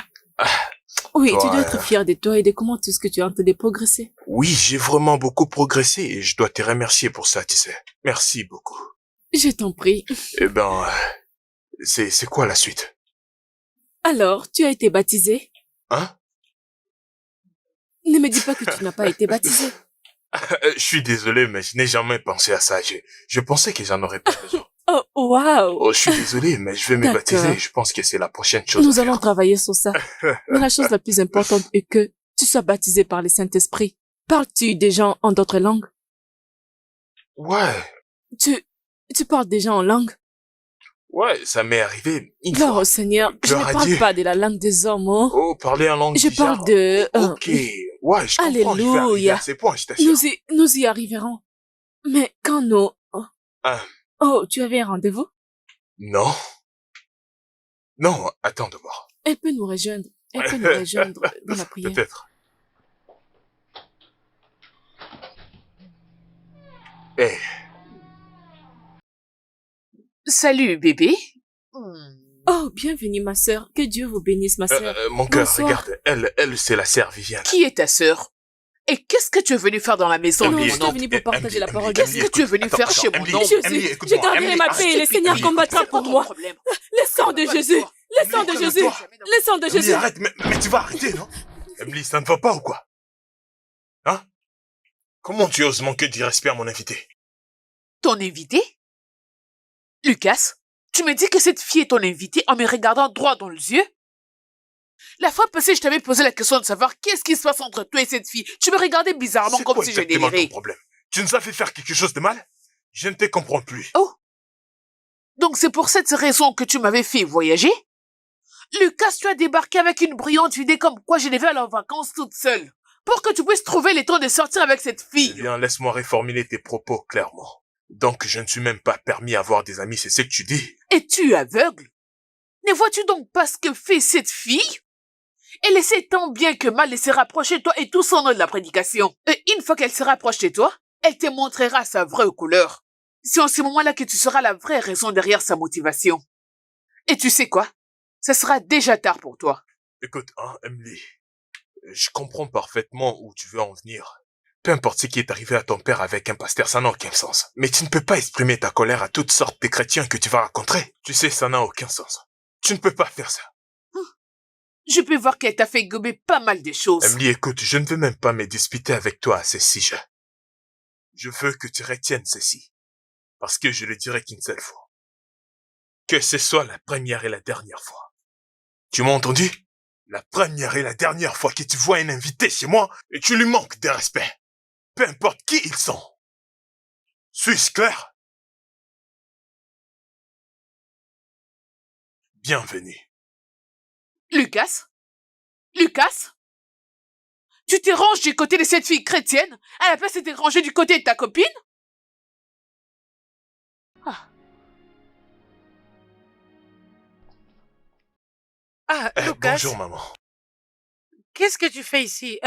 Oui, tu dois
Ouais.
être fier de toi et de comment tout ce que tu as en train de progresser.
Oui, j'ai vraiment beaucoup progressé et je dois te remercier pour ça, tu sais. Merci beaucoup.
Je t'en prie.
Eh ben, C'est quoi la suite?
Alors, tu as été baptisé?
Hein?
Ne me dis pas que tu n'as pas été baptisé.
Je suis désolé, mais je n'ai jamais pensé à ça. Je pensais que j'en aurais pas besoin.
Oh, waouh!
Oh, je suis désolé, mais je vais me
D'accord.
baptiser. Je pense que c'est la prochaine chose
Nous
à
allons
faire.
travailler sur ça. Mais la chose la plus importante est que tu sois baptisé par le Saint-Esprit. Parles-tu des gens en d'autres langues?
Ouais,
Tu parles déjà en langue?
ouais, ça m'est arrivé une
Gloire
fois.
au Seigneur, je
Gloire
ne
à
parle
Dieu.
pas de la langue des hommes, oh.
Oh, parler en langue
Je
bizarre.
parle de...
Ok, ouais, je comprends. Je vais arriver
Alléluia.
à ces points, je t'assure.
Nous y arriverons. Mais quand nous...
Ah,
Oh, tu avais un rendez-vous?
non. Non, attends de voir.
Elle peut nous rejoindre. Elle peut nous rejoindre dans la prière.
Peut-être. Eh,
Salut, bébé.
Oh, bienvenue, ma sœur. Que Dieu vous bénisse, ma sœur.
mon cœur,
Bonsoir.
regarde, elle, c'est la sœur Viviane.
Qui est ta sœur? Et qu'est-ce que tu es venu faire dans la maison
Non,
de
Emily,
je
mon
suis
oncle?
venue pour partager la parole de
Qu'est-ce
Dieu.
que tu es venu faire chez mon oncle?
Jésus, je garderai ma paix et le Seigneur combattra pour moi. Le sang de Jésus. Le sang de
Emily,
Jésus.
calme-toi.
Le sang de
Emily,
Jésus.
arrête, mais tu vas arrêter, non? Emily, ça ne va pas ou quoi? Hein? Comment tu oses manquer du respect à mon invité?
Ton invité? Lucas, tu me dis que cette fille est ton invitée en me regardant droit dans les yeux? La fois passée, je t'avais posé la question de savoir qu'est-ce qui se passe entre toi et cette fille. Tu me regardais bizarrement
C'est
comme
quoi
si je
exactement ton
délirais.
problème? Tu nous as fait faire quelque chose de mal? Je ne te comprends plus.
Oh. Donc c'est pour cette raison que tu m'avais fait voyager? Lucas, tu as débarqué avec une brillante idée comme quoi je devais aller en vacances toute seule. Pour que tu puisses trouver le temps de sortir avec cette
Eh
fille.
bien, laisse-moi reformuler tes propos clairement. Donc, je ne suis même pas permis à avoir des amis, c'est ce que tu dis?
Es-tu aveugle? Ne vois-tu donc pas ce que fait cette fille? Elle essaie tant bien que mal de se rapprocher de toi et tout son nom de la prédication. Et une fois qu'elle se rapproche de toi, elle te montrera sa vraie couleur. C'est en ce moment-là que tu seras la vraie raison derrière sa motivation. Et tu sais quoi? Ça sera déjà tard pour toi.
Écoute, hein, Emily, je comprends parfaitement où tu veux en venir. Peu importe ce qui est arrivé à ton père avec un pasteur, ça n'a aucun sens. Mais tu ne peux pas exprimer ta colère à toutes sortes de chrétiens que tu vas rencontrer. Tu sais, ça n'a aucun sens. Tu ne peux pas faire ça.
Je peux voir qu'elle t'a fait gober pas mal de choses.
Emily, écoute, je ne veux même pas me disputer avec toi à ce sujet. Je veux que tu retiennes ceci. Parce que je le dirai qu'une seule fois. Que ce soit la première et la dernière fois. Tu m'as entendu? La première et la dernière fois que tu vois un invité chez moi et tu lui manques de respect. Peu importe qui ils sont. Suis-je clair? Bienvenue.
Lucas? Lucas? Tu te ranges du côté de cette fille chrétienne à la place de te ranger du côté de ta copine?
Ah, Lucas,
Bonjour, maman.
qu'est-ce que tu fais ici?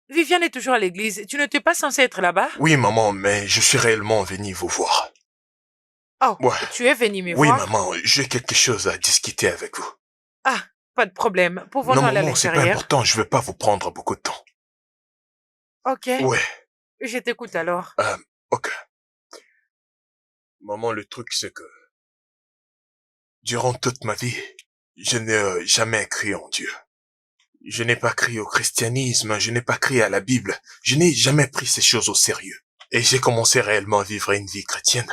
Viviane est toujours à l'église. Tu n'étais pas censé être là-bas?
Oui, maman, mais je suis réellement venu vous voir.
Oh,
Ouais.
tu es venu me
Oui,
voir?
maman, j'ai quelque chose à discuter avec vous.
Ah, pas de problème. Pouvons-nous
Non,
aller à
maman, c'est pas
l'extérieur?
important, je veux pas vous prendre beaucoup de temps.
Ok,
Ouais,
je t'écoute alors.
ok. Maman, le truc, c'est que... durant toute ma vie, je n'ai jamais cru en Dieu. Je n'ai pas cru au christianisme, je n'ai pas cru à la Bible. Je n'ai jamais pris ces choses au sérieux. Et j'ai commencé réellement à vivre une vie chrétienne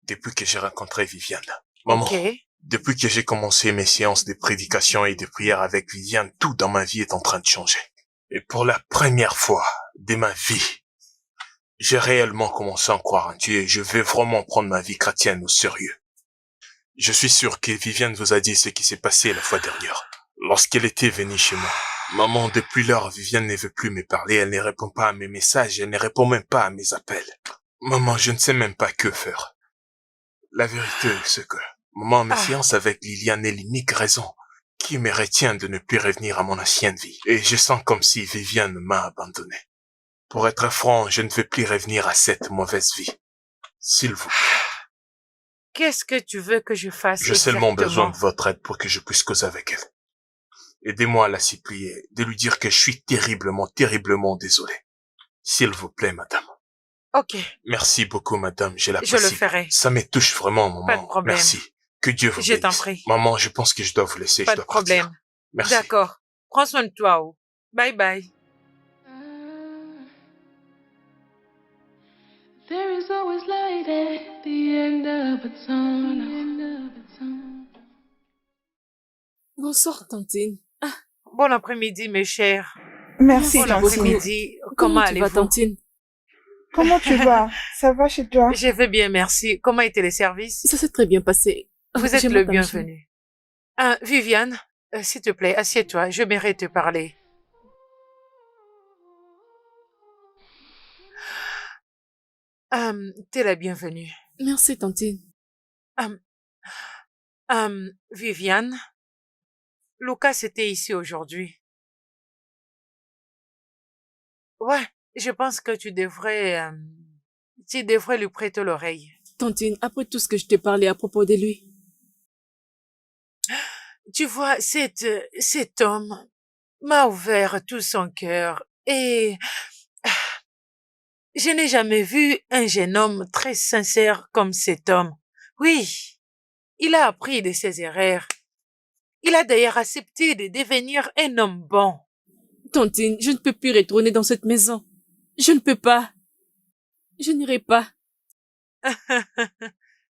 depuis que j'ai rencontré Viviane. Maman,
Ok.
depuis que j'ai commencé mes séances de prédication et de prière avec Viviane, tout dans ma vie est en train de changer. Et pour la première fois de ma vie, j'ai réellement commencé à croire en Dieu et je vais vraiment prendre ma vie chrétienne au sérieux. Je suis sûr que Viviane vous a dit ce qui s'est passé la fois dernière, lorsqu'elle était venue chez moi. Maman, depuis lors, Viviane ne veut plus me parler, elle ne répond pas à mes messages, elle ne répond même pas à mes appels. Maman, je ne sais même pas que faire. La vérité, c'est que, maman, mes séances avec Liliane est l'unique raison qui me retient de ne plus revenir à mon ancienne vie. Et je sens comme si Viviane m'a abandonné. Pour être franc, je ne veux plus revenir à cette mauvaise vie. S'il vous plaît.
Qu'est-ce que tu veux que je fasse
J'ai seulement besoin de
exactement?
votre aide pour que je puisse causer avec elle. Aidez-moi à la supplier, de lui dire que je suis terriblement, terriblement désolé. S'il vous plaît, madame.
Ok,
Merci beaucoup, madame, je
je
l'apprécie.
le ferai.
Ça me touche vraiment, maman.
Pas de problème.
Merci. Que Dieu vous
Je t'en
bénisse.
prie.
Maman, je pense que je dois vous laisser.
Pas
Je
de
dois partir.
problème.
Merci.
D'accord. Prends soin de toi. Oh. Bye bye.
There is always light at the end of a tunnel.
Bonsoir, Tantine.
Bon après-midi, mes chers.
Merci,
Bon
beaucoup.
Tantine.
après-midi. Comment
Comment tu vas,
allez-vous?
Tantine?
Comment tu vas? Ça va chez toi?
Je vais bien, merci. Comment étaient les services?
Ça s'est très bien passé.
Vous êtes
J'aimerais
le
ta
bienvenu. Viviane, s'il te plaît, assieds-toi. Je mérite te parler. T'es la bienvenue.
Merci, Tantine.
Viviane, Lucas était ici aujourd'hui. Ouais, je pense que tu devrais lui prêter l'oreille.
Tantine, après tout ce que je t'ai parlé à propos de lui,
Tu vois, cet homme m'a ouvert tout son cœur et je n'ai jamais vu un jeune homme très sincère comme cet homme. Oui, il a appris de ses erreurs. Il a d'ailleurs accepté de devenir un homme bon.
Tantine, je ne peux plus retourner dans cette maison. Je ne peux pas. Je n'irai pas.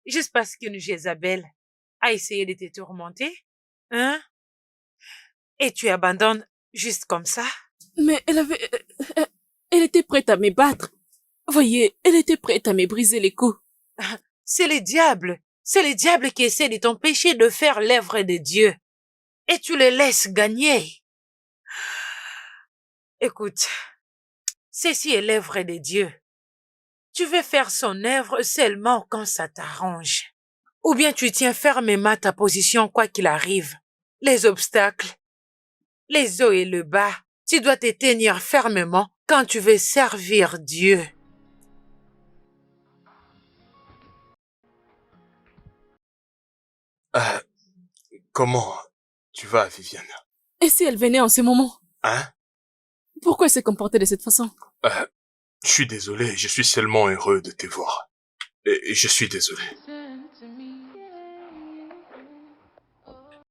Juste parce qu'une Jézabel a essayé de te tourmenter, hein? Et tu abandonnes juste comme ça?
Mais elle était prête à me battre. Voyez, elle était prête à me briser les coups.
C'est le diable. C'est le diable qui essaie de t'empêcher de faire l'œuvre de Dieu. Et tu le laisses gagner. Écoute, ceci est l'œuvre de Dieu. Tu veux faire son œuvre seulement quand ça t'arrange. Ou bien tu tiens fermement ta position quoi qu'il arrive. Les obstacles, les hauts et le bas, tu dois te tenir fermement quand tu veux servir Dieu.
Comment tu vas, Viviane?
Et si elle venait en ce moment?
Hein?
Pourquoi elle s'est comportée de cette façon?
Je suis désolé, je suis seulement heureux de te voir. Et je suis désolé.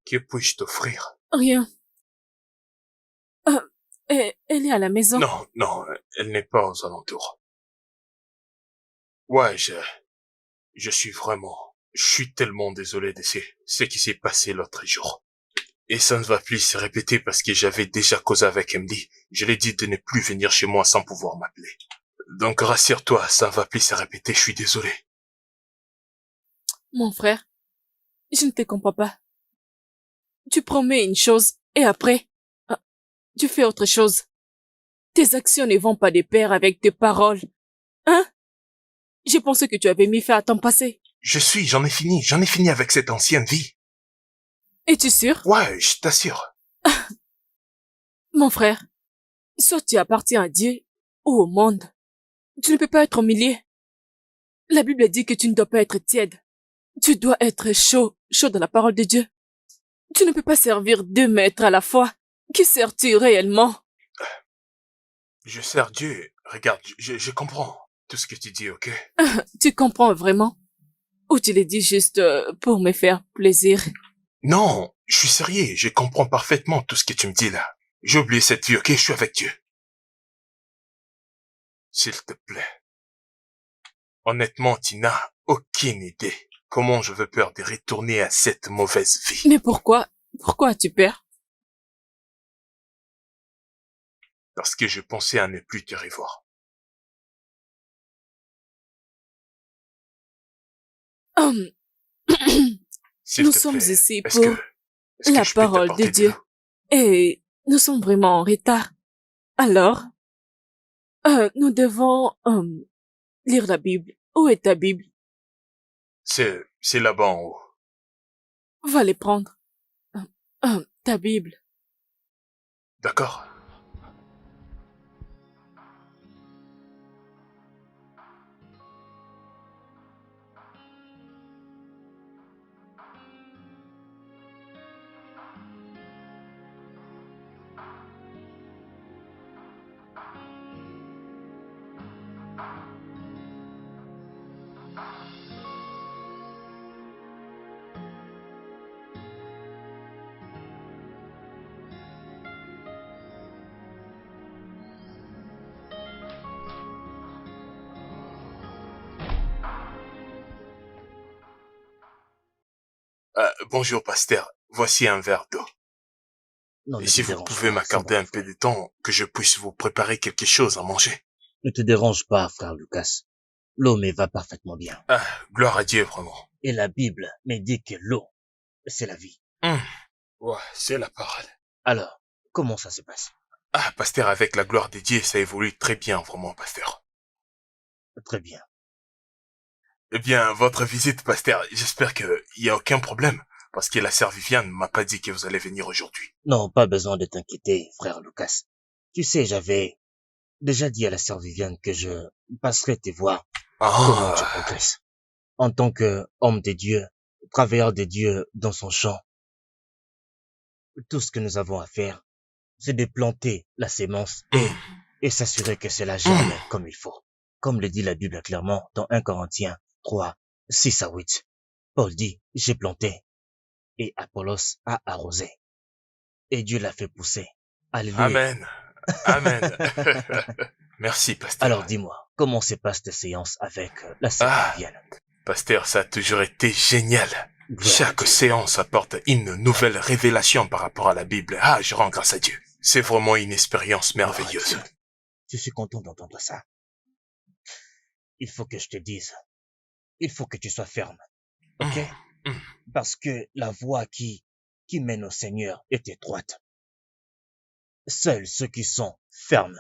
Que puis-je t'offrir?
Rien. Elle est à la maison.
Non, non, elle n'est pas aux alentours. Ouais, je suis tellement désolé de ce qui s'est passé l'autre jour. Et ça ne va plus se répéter parce que j'avais déjà causé avec Emily. Je l'ai dit de ne plus venir chez moi sans pouvoir m'appeler. Donc rassure-toi, ça ne va plus se répéter, je suis désolé.
Mon frère, je ne te comprends pas. Tu promets une chose et après, tu fais autre chose. Tes actions ne vont pas de pair avec tes paroles. Hein? Je pensais que tu avais mis fin à ton passé.
J'en ai fini avec cette ancienne vie.
Es-tu sûr?
Ouais, je t'assure.
Mon frère, soit tu appartiens à Dieu ou au monde. Tu ne peux pas être au milieu. La Bible dit que tu ne dois pas être tiède. Tu dois être chaud dans la parole de Dieu. Tu ne peux pas servir 2 maîtres à la fois. Qui sers-tu réellement?
Je sers Dieu. Regarde, je comprends tout ce que tu dis, ok?
Tu comprends vraiment? Ou tu le dis juste pour me faire plaisir?
Non, je suis sérieux, je comprends parfaitement tout ce que tu me dis là. J'ai oublié cette vie, ok? Je suis avec Dieu. S'il te plaît. Honnêtement, tu n'as aucune idée comment je veux peur de retourner à cette mauvaise vie.
Mais pourquoi? Pourquoi as-tu peur?
Parce que je pensais à ne plus te revoir. S'il
Nous
te
sommes
plaît,
ici
est-ce
pour
que
la
je peux
parole
t'apporter
de Dieu.
l'eau?
Et nous sommes vraiment en retard. Alors, nous devons lire la Bible. Où est ta Bible?
C'est là-bas en haut.
Va les prendre. Ta Bible.
D'accord? Bonjour, pasteur. Voici un verre d'eau.
Non,
Et
ne
si
te
vous
dérange
pouvez
pas, ça
m'accorder
va,
un peu
frère.
de temps, que je puisse vous préparer quelque chose à manger.
Ne te dérange pas, frère Lucas. L'eau me va parfaitement bien.
Ah, gloire à Dieu, vraiment.
Et la Bible me dit que l'eau, c'est la vie.
Ouais, c'est la parole.
Alors, comment ça se passe?
Ah, pasteur, avec la gloire de Dieu, ça évolue très bien, vraiment, pasteur.
Très bien.
Eh bien, votre visite, pasteur, j'espère qu'il n'y a aucun problème, parce que la sœur Viviane m'a pas dit que vous allez venir aujourd'hui.
Non, pas besoin de t'inquiéter, frère Lucas. Tu sais, j'avais déjà dit à la sœur Viviane que je passerai te voir comment tu
Ah,
progresses. En tant qu'homme de Dieu, travailleur de Dieu dans son champ, tout ce que nous avons à faire, c'est de planter la sémence et s'assurer que cela germe comme il faut. Comme le dit la Bible clairement dans 1 Corinthiens 3, 6 à 8. Paul dit, j'ai planté et Apollos a arrosé. Et Dieu l'a fait pousser. Alléluia.
Amen. Amen. Merci, pasteur.
Alors dis-moi, comment se passe tes séances avec la sœur
Ah,
Viviane?
pasteur, ça a toujours été génial.
Gloire à
Chaque
Dieu.
séance apporte une nouvelle révélation par rapport à la Bible. Ah, je rends grâce à Dieu. C'est vraiment une expérience
Gloire à
merveilleuse.
Dieu. Je suis content d'entendre ça. Il faut que je te dise, il faut que tu sois ferme, ok? Parce que la voie qui mène au Seigneur est étroite. Seuls ceux qui sont fermes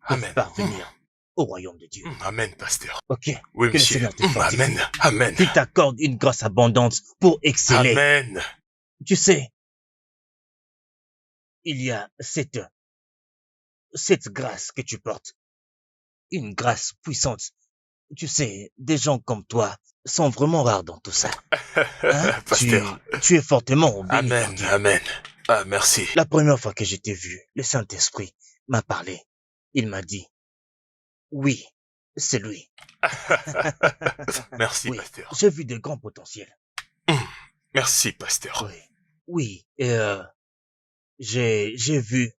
peuvent
Amen.
parvenir au royaume de Dieu.
Amen, pasteur.
Ok?
Oui,
Que le
monsieur.
Seigneur te fortifie.
Amen. Amen.
Qu'il t'accorde une grâce abondante pour exceller.
Amen.
Tu sais, il y a cette grâce que tu portes. Une grâce puissante. Tu sais, des gens comme toi sont vraiment rares dans tout ça. Hein?
Pasteur.
Tu es fortement béni par
Amen.
Dieu.
Amen. Ah, merci.
La première fois que je t'ai vu, le Saint-Esprit m'a parlé. Il m'a dit, oui, c'est lui.
Merci,
Oui,
pasteur.
j'ai vu de grands potentiels.
Merci, pasteur.
Oui, oui, et j'ai vu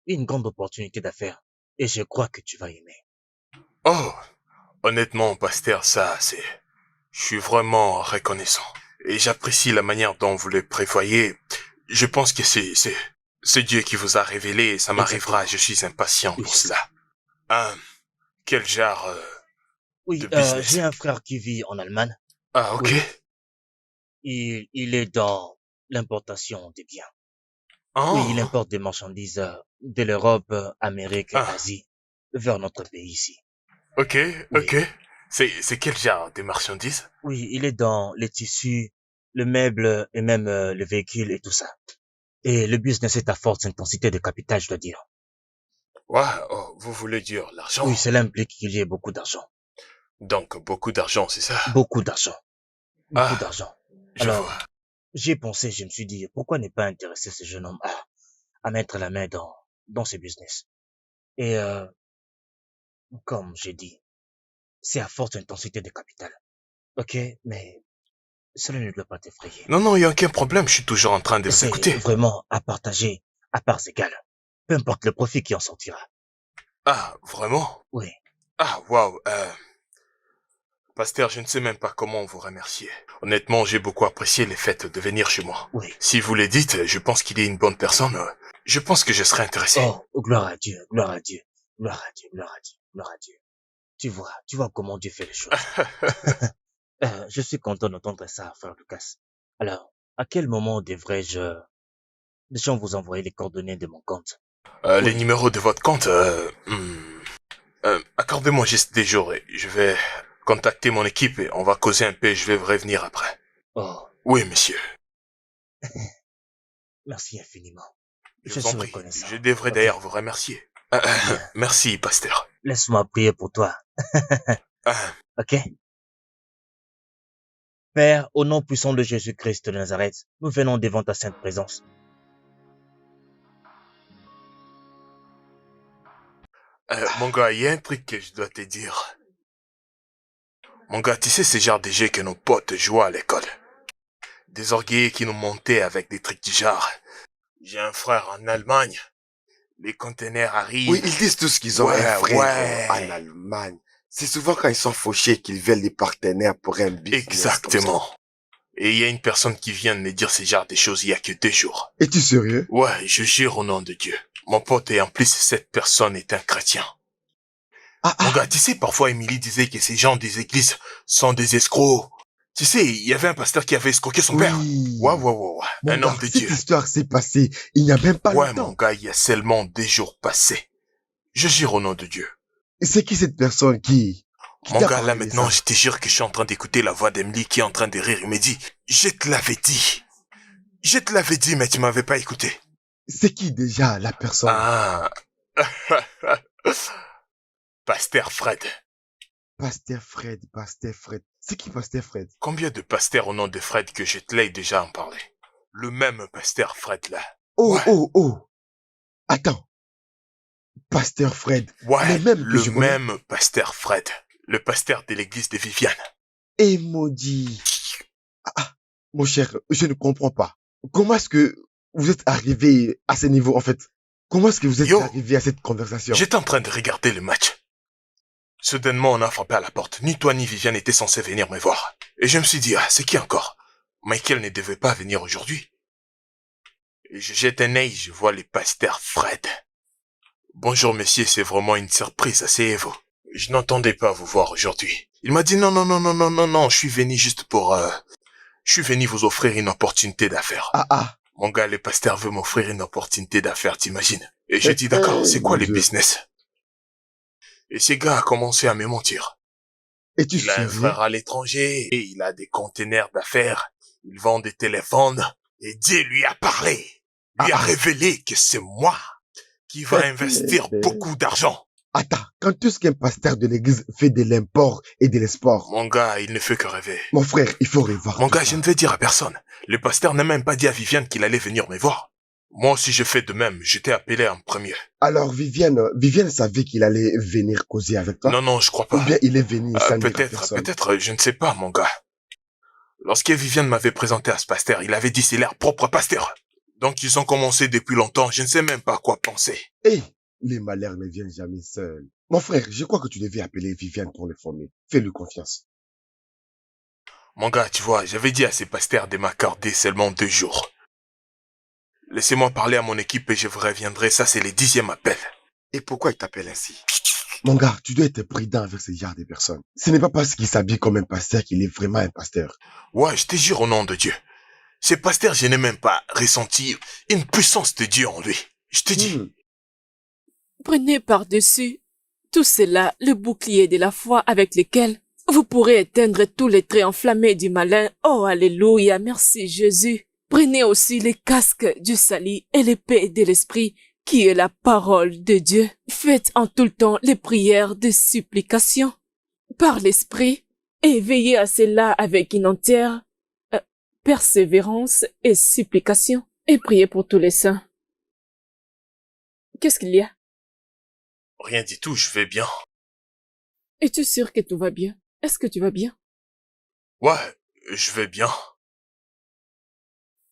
une grande opportunité d'affaires et je crois que tu vas aimer.
Oh, honnêtement, pasteur, je suis vraiment reconnaissant. Et j'apprécie la manière dont vous le prévoyez. Je pense que c'est Dieu qui vous a révélé et ça m'arrivera. Je suis impatient
Oui,
pour
je sais.
cela. Quel genre
Oui,
de business?
j'ai un frère qui vit en Allemagne.
Ah, ok.
Oui. Il est dans l'importation des biens.
Oh.
Oui, il importe des marchandises de l'Europe, Amérique,
Ah.
Asie, vers notre pays ici.
Ok,
Oui.
ok. C'est quel genre de marchandises?
Oui, il est dans les tissus, le meuble et même le véhicule et tout ça. Et le business est à forte intensité de capital, je dois dire.
Ouais, oh, vous voulez dire l'argent?
Oui, cela implique qu'il y ait beaucoup d'argent.
Donc, beaucoup d'argent, c'est ça?
Beaucoup d'argent. Beaucoup
Ah,
d'argent.
je
Alors,
vois.
j'ai pensé, je me suis dit, pourquoi ne pas intéresser ce jeune homme à mettre la main dans ce business? Et comme j'ai dit, c'est à forte intensité de capital. Ok, mais cela ne doit pas t'effrayer.
Non, non, il n'y a aucun problème. Je suis toujours en train de vous
C'est
écouter.
vraiment à partager à parts égales. Peu importe le profit qui en sortira.
Ah, vraiment?
Oui.
Ah, waouh. Pasteur, je ne sais même pas comment vous remercier. Honnêtement, j'ai beaucoup apprécié le fait de venir chez moi.
Oui.
Si vous le dites, je pense qu'il est une bonne personne. Je pense que je serais intéressé.
Oh, gloire à Dieu, gloire à Dieu, gloire à Dieu, gloire à Dieu, gloire à Dieu. Tu vois comment Dieu fait les choses. Je suis content d'entendre ça, frère Lucas. Alors, à quel moment devrais-je vous envoyer les coordonnées de mon compte?
Les
Oui.
numéros de votre compte, accordez-moi juste des jours et je vais contacter mon équipe et on va causer un peu et je vais vous revenir après.
Oh,
Oui, monsieur.
merci infiniment.
Je
Je
vous en
suis
prie.
reconnaissant.
Je devrais
Ok.
d'ailleurs vous remercier. Merci, pasteur.
Laisse-moi prier pour toi,
Ah,
ok? Père, au nom puissant de Jésus-Christ de Nazareth, nous venons devant ta sainte présence.
mon gars, il y a un truc que je dois te dire. Mon gars, tu sais ce genre de jeu que nos potes jouaient à l'école. Des orgueillers qui nous montaient avec des trucs du genre. J'ai un frère en Allemagne. Les conteneurs arrivent.
Oui, ils disent tous qu'ils ont
Ouais,
un frère
ouais.
en Allemagne. C'est souvent quand ils sont fauchés qu'ils veulent des partenaires pour un business.
Exactement. Et il y a une personne qui vient de me dire ce genre de choses il y a que 2 jours.
Es-tu sérieux?
Ouais, je jure au nom de Dieu. Mon pote, et en plus, cette personne est un chrétien.
Ah,
Mon
ah,
gars, tu sais, parfois, Émilie disait que ces gens des églises sont des escrocs. Tu sais, il y avait un pasteur qui avait escroqué son père.
oui.
Ouais.
Mon
Un
gars,
homme de
cette
Dieu.
histoire s'est passée il n'y a même pas
Ouais, mon
longtemps.
gars, il y a seulement 2 jours passés. Je jure au nom de Dieu.
Et c'est qui cette personne qui
Mon
t'a
gars, là
parlé de
maintenant,
ça?
je te jure que je suis en train d'écouter la voix d'Emily qui est en train de rire. Il me dit, je te l'avais dit. Je te l'avais dit, mais tu m'avais pas écouté.
C'est qui déjà la personne?
Ah. Pasteur Fred.
Pasteur Fred, Pasteur Fred. C'est qui Pasteur Fred?
Combien de pasteurs au nom de Fred que je te l'ai déjà en parlé? Le même pasteur Fred là.
Oh,
Ouais.
oh. Attends. Pasteur Fred.
Ouais,
Le même que
le
je connais.
même pasteur Fred. Le pasteur de l'église de Viviane.
Et maudit. Ah, mon cher, je ne comprends pas. Comment est-ce que vous êtes arrivé à ce niveau, en fait? Comment est-ce que vous êtes
Yo.
arrivé à cette conversation?
J'étais en train de regarder le match. Soudainement, on a frappé à la porte. Ni toi ni Viviane étaient censés venir me voir. Et je me suis dit, ah, c'est qui encore? Michael ne devait pas venir aujourd'hui. Et je jette un œil, je vois le pasteur Fred. Bonjour messieurs, c'est vraiment une surprise, asseyez-vous. Je n'entendais pas vous voir aujourd'hui. Il m'a dit non, je suis venu juste pour... Je suis venu vous offrir une opportunité d'affaires.
Ah.
Mon gars, le pasteur veut m'offrir une opportunité d'affaires, t'imagines? Et j'ai dit d'accord, c'est quoi
mon
le
Dieu.
business? Et ce gars a commencé à me mentir.
Es-tu
Il a un
sérieux?
frère à l'étranger, et il a des containers d'affaires, il vend des téléphones, et Dieu lui a parlé, lui a
Ah.
révélé que c'est moi qui va investir beaucoup d'argent.
Attends, quand est-ce qu'un pasteur de l'église fait de l'import et de l'export?
Mon gars, il ne fait que rêver.
Mon frère, il faut revoir
Mon
tout
gars,
ça.
je ne vais dire à personne. Le pasteur n'a même pas dit à Viviane qu'il allait venir me voir. Moi aussi je fais de même, je t'ai appelé en premier.
Alors, Viviane savait qu'il allait venir causer avec toi?
Non, je crois
Ou
pas.
bien il est venu sans dire à personne?
Peut-être, je ne sais pas, mon gars. Lorsque Viviane m'avait présenté à ce pasteur, il avait dit c'est leur propre pasteur. Donc ils ont commencé depuis longtemps, je ne sais même pas quoi penser.
Hé, les malheurs ne viennent jamais seuls. Mon frère, je crois que tu devais appeler Viviane pour le former. Fais-lui confiance.
Mon gars, tu vois, j'avais dit à ces pasteurs de m'accorder seulement 2 jours. Laissez-moi parler à mon équipe et je vous reviendrai, ça c'est le 10e appel.
Et pourquoi il t'appelle ainsi?
Mon gars, tu dois être prudent avec ce genre de personnes. Ce n'est pas parce qu'il s'habille comme un pasteur qu'il est vraiment un pasteur.
Ouais, je te jure au nom de Dieu. Ce pasteur, je n'ai même pas ressenti une puissance de Dieu en lui. Je te dis.
Prenez par-dessus tout cela le bouclier de la foi avec lequel vous pourrez éteindre tous les traits enflammés du malin. Oh, alléluia, merci Jésus. Prenez aussi les casques du salut et l'épée de l'esprit qui est la parole de Dieu. Faites en tout le temps les prières de supplication par l'esprit et veillez à cela avec une entière persévérance et supplication et priez pour tous les saints. Qu'est-ce qu'il y a?
Rien du tout, je vais bien.
Es-tu sûr que tout va bien? Est-ce que tu vas bien?
Ouais, je vais bien.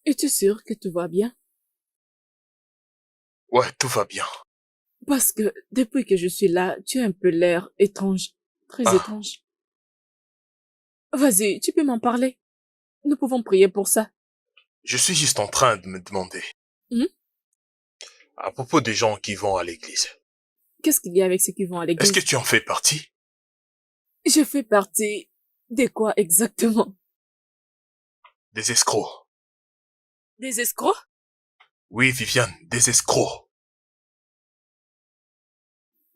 Es-tu sûr que tout va bien?
Ouais, tout va bien.
Parce que depuis que je suis là, tu as un peu l'air étrange. Très
Ah.
étrange. Vas-y, tu peux m'en parler. Nous pouvons prier pour ça.
Je suis juste en train de me demander. À propos des gens qui vont à l'église.
Qu'est-ce qu'il y a avec ceux qui vont à l'église?
Est-ce que tu en fais partie?
Je fais partie de quoi exactement?
Des escrocs.
Des escrocs?
Oui, Viviane, des escrocs.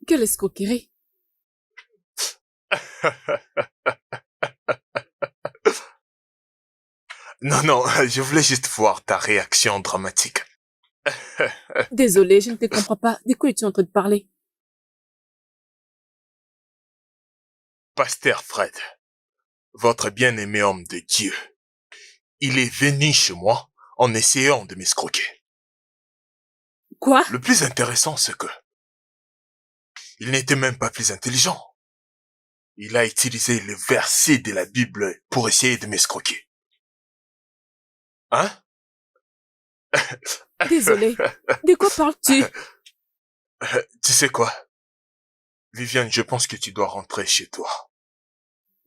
Quelle escroquerie?
Non, je voulais juste voir ta réaction dramatique.
Désolé, je ne te comprends pas. De quoi es-tu en train de parler?
Pasteur Fred, votre bien-aimé homme de Dieu, il est venu chez moi en essayant de m'escroquer.
Quoi?
Le plus intéressant, c'est que il n'était même pas plus intelligent. Il a utilisé le verset de la Bible pour essayer de m'escroquer. Hein?
Désolé. De quoi parles-tu?
Tu sais quoi? Viviane, je pense que tu dois rentrer chez toi.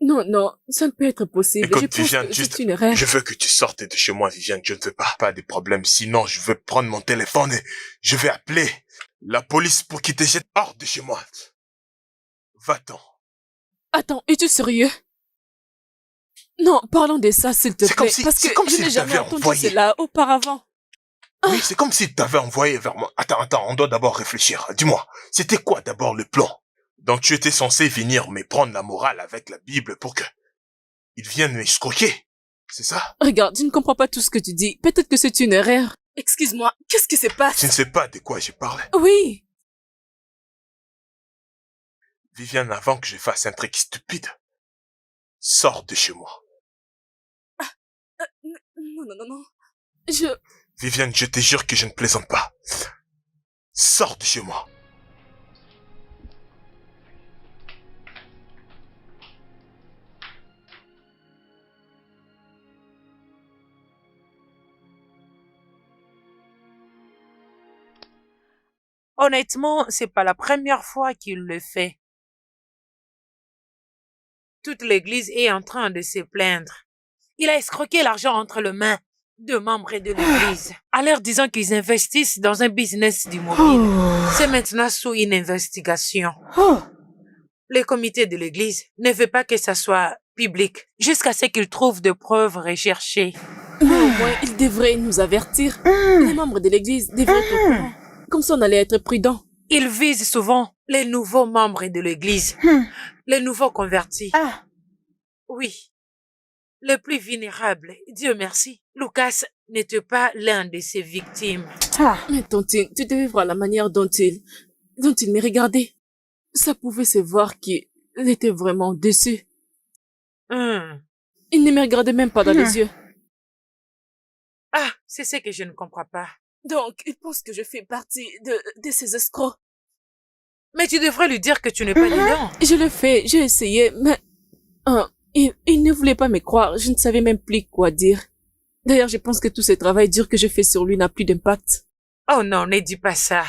Non, non, ça ne peut être possible.
Écoute,
je pense
Viviane,
que
juste,
c'est une erreur.
je veux que tu sortes de chez moi, Viviane. Je ne veux pas de problème. Sinon, je vais prendre mon téléphone et je vais appeler la police pour qu'ils te jettent hors de chez moi. Va-t'en.
Attends, es-tu sérieux? Non, parlons de ça, s'il te
C'est comme
plaît.
si-
parce que
c'est comme
je
s'il
n'ai jamais
t'avait
entendu
envoyé.
cela auparavant.
Oui, c'est comme s'il t'avait envoyé vers moi. Attends, on doit d'abord réfléchir. Dis-moi, c'était quoi d'abord le plan? Donc tu étais censé venir me prendre la morale avec la Bible pour que ils viennent m'escroquer. C'est ça?
Regarde, je ne comprends pas tout ce que tu dis. Peut-être que c'est une erreur. Excuse-moi, qu'est-ce qui se passe?
Tu ne sais pas de quoi je parle.
Oui.
Viviane, avant que je fasse un truc stupide, sors de chez moi.
Non, non, non, non.
Viviane, je te jure que je ne plaisante pas. Sors de chez moi.
Honnêtement, c'est pas la première fois qu'il le fait. Toute l'église est en train de se plaindre. Il a escroqué l'argent entre les mains de membres de l'église, en leur disant qu'ils investissent dans un business d'immobilier. C'est maintenant sous une investigation. Le comité de l'église ne veut pas que ça soit public, jusqu'à ce qu'il trouve des preuves recherchées.
Mais au moins, il devrait nous avertir. Les membres de l'église devraient être au courant. Comme ça, on allait être prudents.
Il vise souvent les nouveaux membres de l'église, les nouveaux convertis. Oui, les plus vulnérables. Dieu merci, Lucas n'était pas l'un de ses victimes.
Mais Tontine, tu devais voir la manière dont il me regardait. Ça pouvait se voir qu'il était vraiment déçu. Il ne me regardait même pas dans les yeux.
Ah, c'est ce que je ne comprends pas.
Donc, il pense que je fais partie de ces escrocs.
Mais tu devrais lui dire que tu n'es pas dedans.
Je l'ai fait, j'ai essayé, mais... il ne voulait pas me croire, je ne savais même plus quoi dire. D'ailleurs, je pense que tout ce travail dur que je fais sur lui n'a plus d'impact.
Oh non, ne dis pas ça.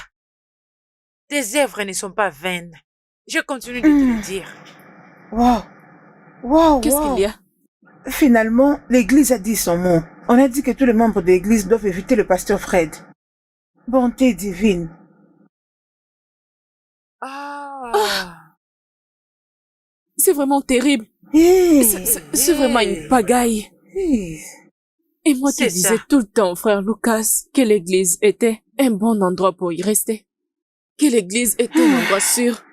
Tes œuvres ne sont pas vaines. Je continue de te le dire.
Wow.
Qu'est-ce qu'il y a?
Finalement, l'église a dit son mot. On a dit que tous les membres de l'église doivent éviter le pasteur Fred. Bonté divine.
C'est vraiment terrible. C'est vraiment une pagaille. Et moi qui disais tout le temps, frère Lucas, que l'église était un bon endroit pour y rester. Que l'église était un endroit sûr.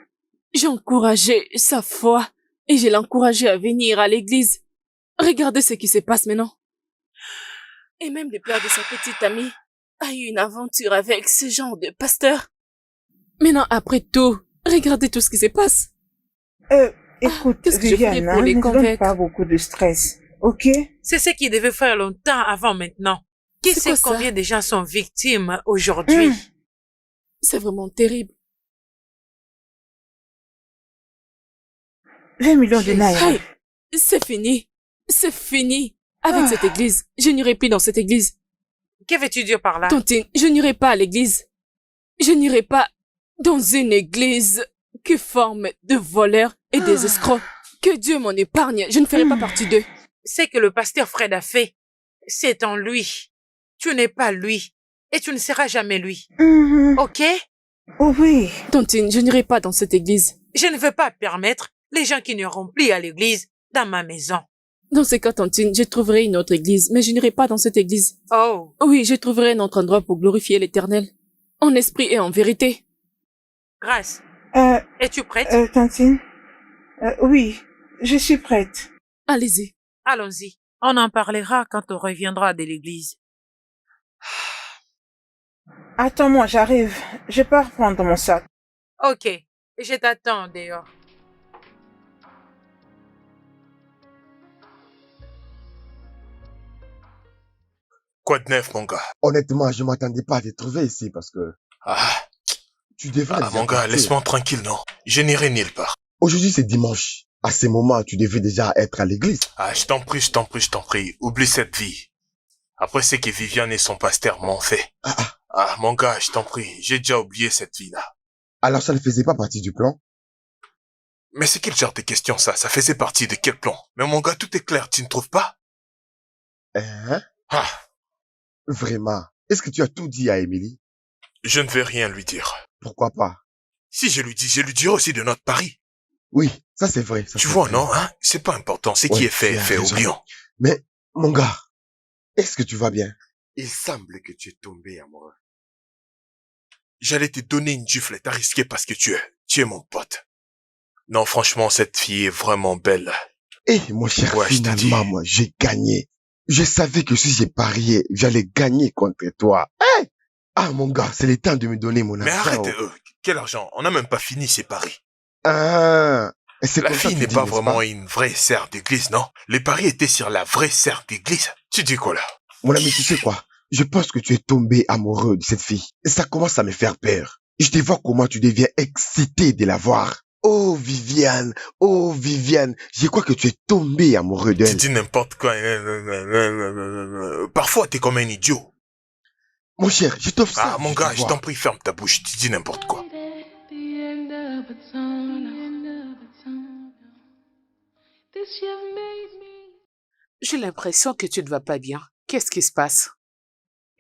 J'encourageais sa foi et je l'encourageais à venir à l'église. Regardez ce qui se passe maintenant. Et même le père de sa petite amie a eu une aventure avec ce genre de pasteur. Maintenant, après tout, regardez tout ce qui se passe.
Écoute,
qu'est-ce que je ferais
Viviane,
pour les
ne donne
convaincre?
pas beaucoup de stress, ok?
C'est ce qu'il devait faire longtemps avant maintenant. Qui
C'est
sait
quoi ça?
combien de gens sont victimes aujourd'hui?
C'est vraiment terrible.
20 millions de naira.
Hey, c'est fini. C'est fini. Avec cette église, je n'irai plus dans cette église.
Que veux-tu dire par là?
Tontine, je n'irai pas à l'église. Je n'irai pas dans une église qui forme de voleurs et des escrocs. Que Dieu m'en épargne, je ne ferai pas partie d'eux.
Ce que le pasteur Fred a fait, c'est en lui. Tu n'es pas lui. Et tu ne seras jamais lui. Ok?
Oh oui.
Tontine, je n'irai pas dans cette église.
Je ne veux pas permettre les gens qui n'iront plus à l'église dans ma maison.
Dans ce cas, Tontine, je trouverai une autre église, mais je n'irai pas dans cette église.
Oh.
Oui, je trouverai un autre endroit pour glorifier l'Éternel. En esprit et en vérité.
Grâce. Es-tu prête?
Tantine? Oui, je suis prête.
Allez-y.
Allons-y. On en parlera quand on reviendra de l'église.
Attends-moi, j'arrive. Je pars prendre mon sac.
Ok. Je t'attends dehors.
Quoi de neuf, mon gars?
Honnêtement, je m'attendais pas à te trouver ici parce que tu devrais déjà
mon gars,
partir.
laisse-moi tranquille, non? Je n'irai nulle part.
Aujourd'hui, c'est dimanche. À ce moment, tu devais déjà être à l'église.
Je t'en prie. Oublie cette vie. Après ce que Viviane et son pasteur m'ont fait. Mon gars, je t'en prie, j'ai déjà oublié cette vie-là.
Alors, ça ne faisait pas partie du plan?
Mais c'est quel genre de question ça? Ça faisait partie de quel plan? Mais mon gars, tout est clair, tu ne trouves pas?
Hein?
Ah,
Vraiment? Est-ce que tu as tout dit à Emily?
je ne vais rien lui dire.
Pourquoi pas?
Si je lui dis, je lui dirai aussi de notre pari.
Oui, ça c'est vrai. Ça,
Tu
c'est
vois,
vrai.
non, hein? C'est pas important, c'est
Ouais,
qui est fait,
tu
est
as
fait,
raison.
oublions.
Mais, mon gars, est-ce que tu vas bien?
Il semble que tu es tombé amoureux.
J'allais te donner une gifle, t'as risqué parce que tu es mon pote. Non, franchement, cette fille est vraiment belle.
Eh, mon cher,
Ouais, je te dis.
finalement, moi, j'ai gagné. Je savais que si j'ai parié, j'allais gagner contre toi. Eh! Ah, mon gars, c'est le temps de me donner mon
Mais
argent.
arrête, quel argent? On n'a même pas fini ces paris.
Ah, et c'est
La
comme ça
fille
que tu
n'est
dis,
pas
n'est-ce
vraiment
pas?
une vraie sœur d'église, non? Les paris étaient sur la vraie sœur d'église. Tu dis quoi là?
Mon ami, tu sais quoi? Je pense que tu es tombé amoureux de cette fille. Et ça commence à me faire peur. Je te vois comment tu deviens excité de la voir. Oh, Viviane, je crois que tu es tombé amoureux
Tu
d'elle.
dis n'importe quoi. Parfois, t'es comme un idiot.
Mon cher, je t'observe.
Ah, mon
je te
gars, je
vois.
t'en prie, ferme ta bouche. Tu dis n'importe quoi.
At the end of a tunnel. This you've made me.
J'ai l'impression que tu ne vas pas bien. Qu'est-ce qui se passe?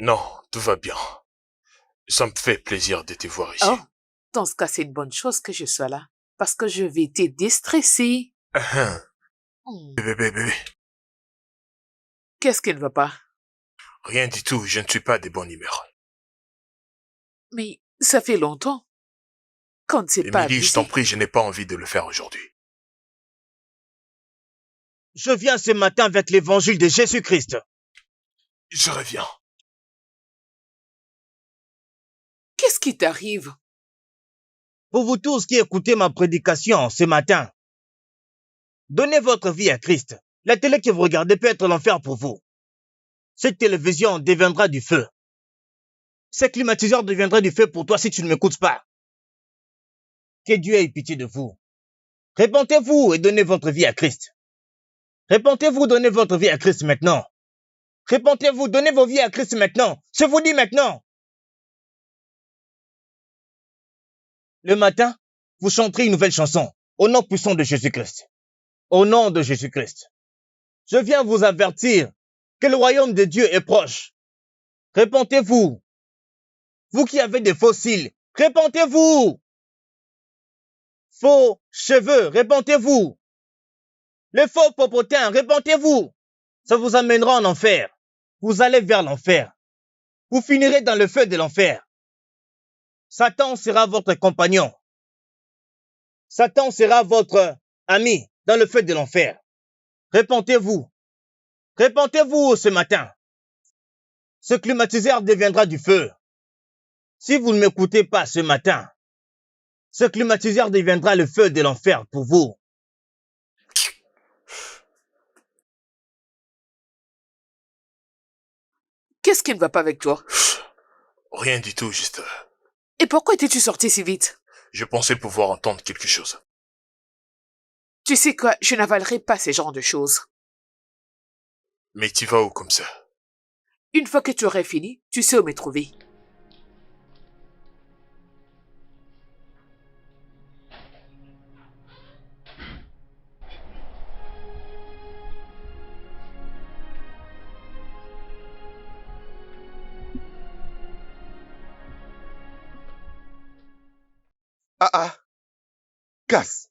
Non, tout va bien. Ça me fait plaisir de te voir ici.
Oh, dans ce cas, c'est une bonne chose que je sois là. Parce que je vais te déstresser.
Bébé.
Qu'est-ce qui ne va pas?
Rien du tout, je ne suis pas de bonne humeur.
Mais ça fait longtemps qu'on ne s'est pas
Émilie, je
avisé.
t'en prie, je n'ai pas envie de le faire aujourd'hui.
Je viens ce matin avec l'évangile de Jésus-Christ.
Je reviens.
Qu'est-ce qui t'arrive?
Pour vous tous qui écoutez ma prédication ce matin, donnez votre vie à Christ. La télé que vous regardez peut être l'enfer pour vous. Cette télévision deviendra du feu. Ce climatiseur deviendra du feu pour toi si tu ne m'écoutes pas. Que Dieu ait pitié de vous. Répentez-vous et donnez votre vie à Christ. Répentez-vous, donnez votre vie à Christ maintenant. Répentez-vous, donnez vos vies à Christ maintenant. Je vous dis maintenant. Le matin, vous chanterez une nouvelle chanson au nom puissant de Jésus-Christ. Au nom de Jésus-Christ. Je viens vous avertir que le royaume de Dieu est proche. Répentez-vous. Vous qui avez des faux cils, répentez-vous. Faux cheveux, répentez-vous. Les faux popotins, répentez-vous. Ça vous amènera en enfer. Vous allez vers l'enfer. Vous finirez dans le feu de l'enfer. Satan sera votre compagnon. Satan sera votre ami dans le feu de l'enfer. Répentez-vous. Répentez-vous ce matin. Ce climatiseur deviendra du feu. Si vous ne m'écoutez pas ce matin, ce climatiseur deviendra le feu de l'enfer pour vous.
Qu'est-ce qui ne va pas avec toi?
Rien du tout, juste...
Et pourquoi étais-tu sorti si vite?
Je pensais pouvoir entendre quelque chose.
Tu sais quoi, je n'avalerai pas ces genres de choses.
Mais tu vas où comme ça?
Une fois que tu aurais fini, tu sais où me trouver.
Ah, Cass.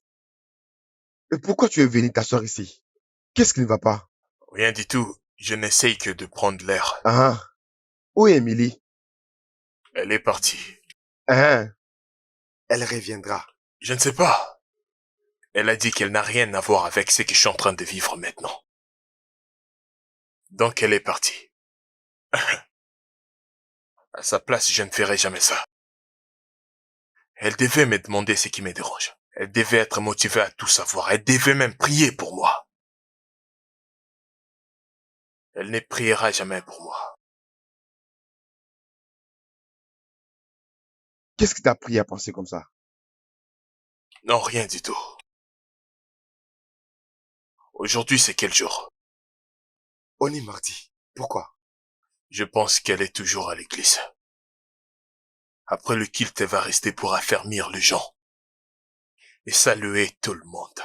Et pourquoi tu es venu t'asseoir ici? Qu'est-ce qui ne va pas?
Rien du tout. Je n'essaye que de prendre l'air.
Ah, où est Emily?
Elle est partie.
Ah,
Elle reviendra.
Je ne sais pas. Elle a dit qu'elle n'a rien à voir avec ce que je suis en train de vivre maintenant. Donc elle est partie. À sa place, je ne ferai jamais ça. Elle devait me demander ce qui me dérange. Elle devait être motivée à tout savoir. Elle devait même prier pour moi. Elle ne priera jamais pour moi.
qu'est-ce qui t'a pris à penser comme ça?
Non, rien du tout. Aujourd'hui, c'est quel jour?
On est mardi. Pourquoi?
Je pense qu'elle est toujours à l'église. Après le culte, elle va rester pour affermir les gens. et saluer tout le monde.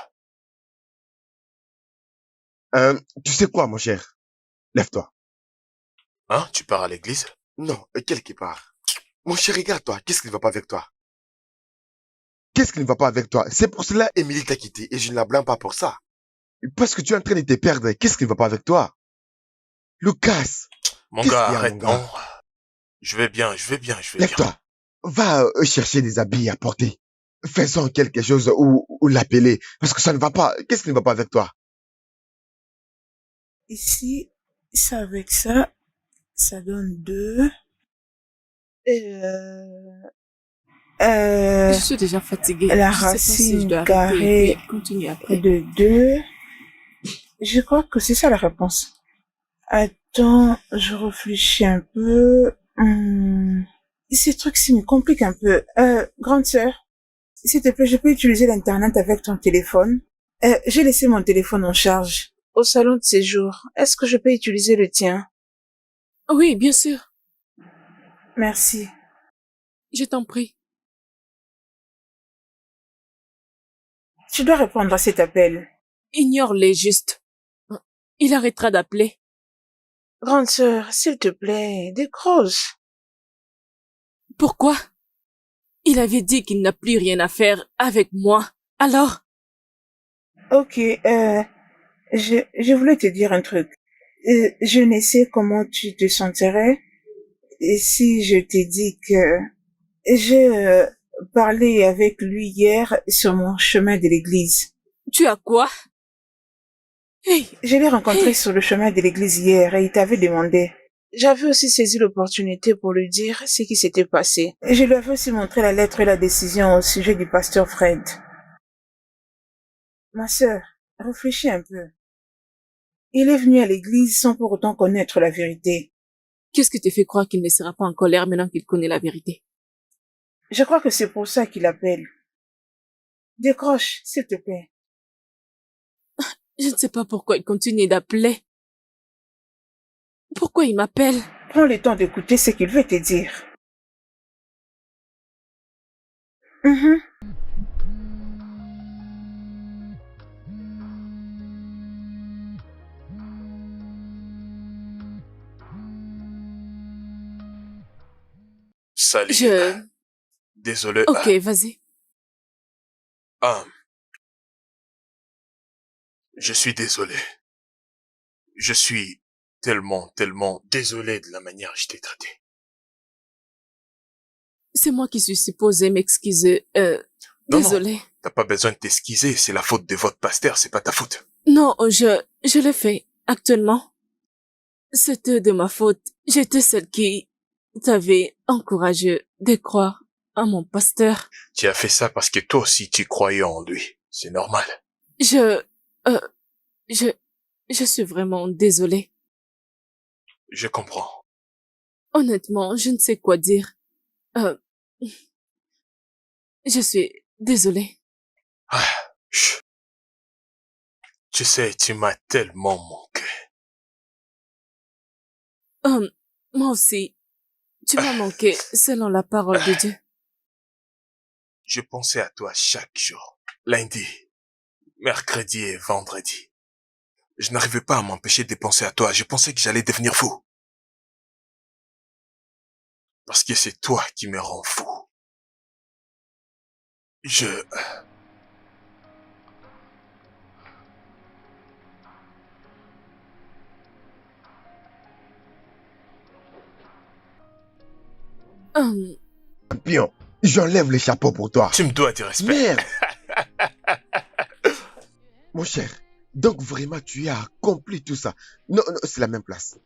Tu sais quoi, mon cher? Lève-toi.
Hein, tu pars à l'église?
Non, quelque part. Mon cher, regarde-toi, qu'est-ce qui ne va pas avec toi?
Qu'est-ce qui ne va pas avec toi? C'est pour cela,
Émilie t'a quitté et je ne la blâme pas pour ça.
parce que tu es en train de te perdre. Qu'est-ce qui ne va pas avec toi? Lucas,
Mon
qu'est-ce
gars,
qu'il y a,
arrête,
mon gars?
non. Je vais bien.
Lève-toi. Va chercher des habits à porter. Faisons quelque chose ou l'appeler. Parce que ça ne va pas. Qu'est-ce qui ne va pas avec toi?
Ici, ça avec ça, ça donne 2.
Je suis déjà fatiguée.
La
Je sais pas si je
racine
dois
carrée
arrêter et puis continuer après.
de 2. Je crois que c'est ça la réponse. Attends, je réfléchis un peu. Ces trucs-ci me compliquent un peu. Grande sœur, s'il te plaît, je peux utiliser l'internet avec ton téléphone? J'ai laissé mon téléphone en charge au salon de séjour. Est-ce que je peux utiliser le tien?
Oui, bien sûr.
Merci.
Je t'en prie.
Tu dois répondre à cet appel.
Ignore-les juste. Il arrêtera d'appeler.
Grande sœur, s'il te plaît, décroche.
Pourquoi? Il avait dit qu'il n'a plus rien à faire avec moi. Alors?
Ok, je voulais te dire un truc. Je ne sais comment tu te sentirais si je t'ai dit que j'ai parlé avec lui hier sur mon chemin de l'église.
Tu as quoi? Hey,
Je l'ai rencontré sur le chemin de l'église hier et il t'avait demandé. J'avais aussi saisi l'opportunité pour lui dire ce qui s'était passé. Et je lui avais aussi montré la lettre et la décision au sujet du pasteur Fred. Ma sœur, réfléchis un peu. Il est venu à l'église sans pour autant connaître la vérité.
qu'est-ce qui te fait croire qu'il ne sera pas en colère maintenant qu'il connaît la vérité?
Je crois que c'est pour ça qu'il appelle. Décroche, s'il te plaît.
Je ne sais pas pourquoi il continue d'appeler. Pourquoi il m'appelle?
Prends le temps d'écouter ce qu'il veut te dire. Mhm.
Salut. Désolé.
Ok, vas-y.
Je suis désolé. Je suis tellement désolé de la manière dont je t'ai traité.
C'est moi qui suis supposée m'excuser.
Non,
Désolée.
T'as pas besoin de t'excuser, c'est la faute de votre pasteur, c'est pas ta faute.
Non, je le fais actuellement. C'était de ma faute. J'étais celle qui t'avait encouragé de croire à mon pasteur.
Tu as fait ça parce que toi aussi tu croyais en lui. C'est normal.
Je suis vraiment désolée.
Je comprends.
Honnêtement, je ne sais quoi dire. Je suis désolée.
Chut. Tu sais, tu m'as tellement manqué.
Moi aussi, tu m'as manqué selon la parole de Dieu.
Je pensais à toi chaque jour. Lundi, mercredi et vendredi. Je n'arrivais pas à m'empêcher de penser à toi. Je pensais que j'allais devenir fou. Parce que c'est toi qui me rends fou.
Champion, j'enlève le chapeau pour toi.
Tu me dois du respect.
Merde. Mon cher, donc vraiment tu as accompli tout ça. Non, c'est la même place.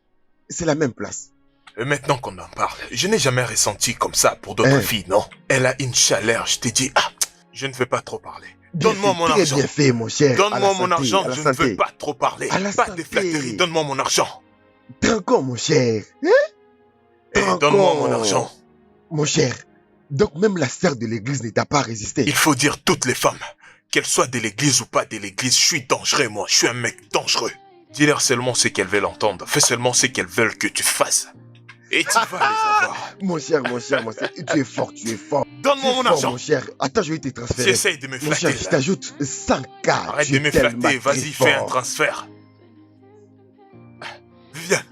C'est la même place.
Et maintenant qu'on en parle, je n'ai jamais ressenti comme ça pour d'autres filles, non? Elle a une chaleur, je t'ai dit, je ne veux pas trop parler. Donne-moi mon argent.
Bien fait, mon cher.
Donne-moi mon argent, je ne veux pas trop parler. Pas de flatterie, donne-moi mon argent.
Tranquille, mon cher.
Donne-moi mon argent.
Mon cher, donc même la sœur de l'église ne t'a pas résisté.
Il faut dire toutes les femmes, qu'elles soient de l'église ou pas de l'église, je suis dangereux, moi. Je suis un mec dangereux. Dis-leur seulement ce qu'elles veulent entendre. Fais seulement ce qu'elles veulent que tu fasses. Et tu vas les avoir.
Mon cher, tu es fort, tu es fort.
Donne-moi
Tu es
mon
fort,
argent.
mon cher. Attends, je vais te transférer.
Tu essayes de me
Mon cher,
flatter.
je t'ajoute 100K.
Arrête
Tu
de
es
me
tellement
flatter.
très
Vas-y, fais un
fort.
transfert. Viviane.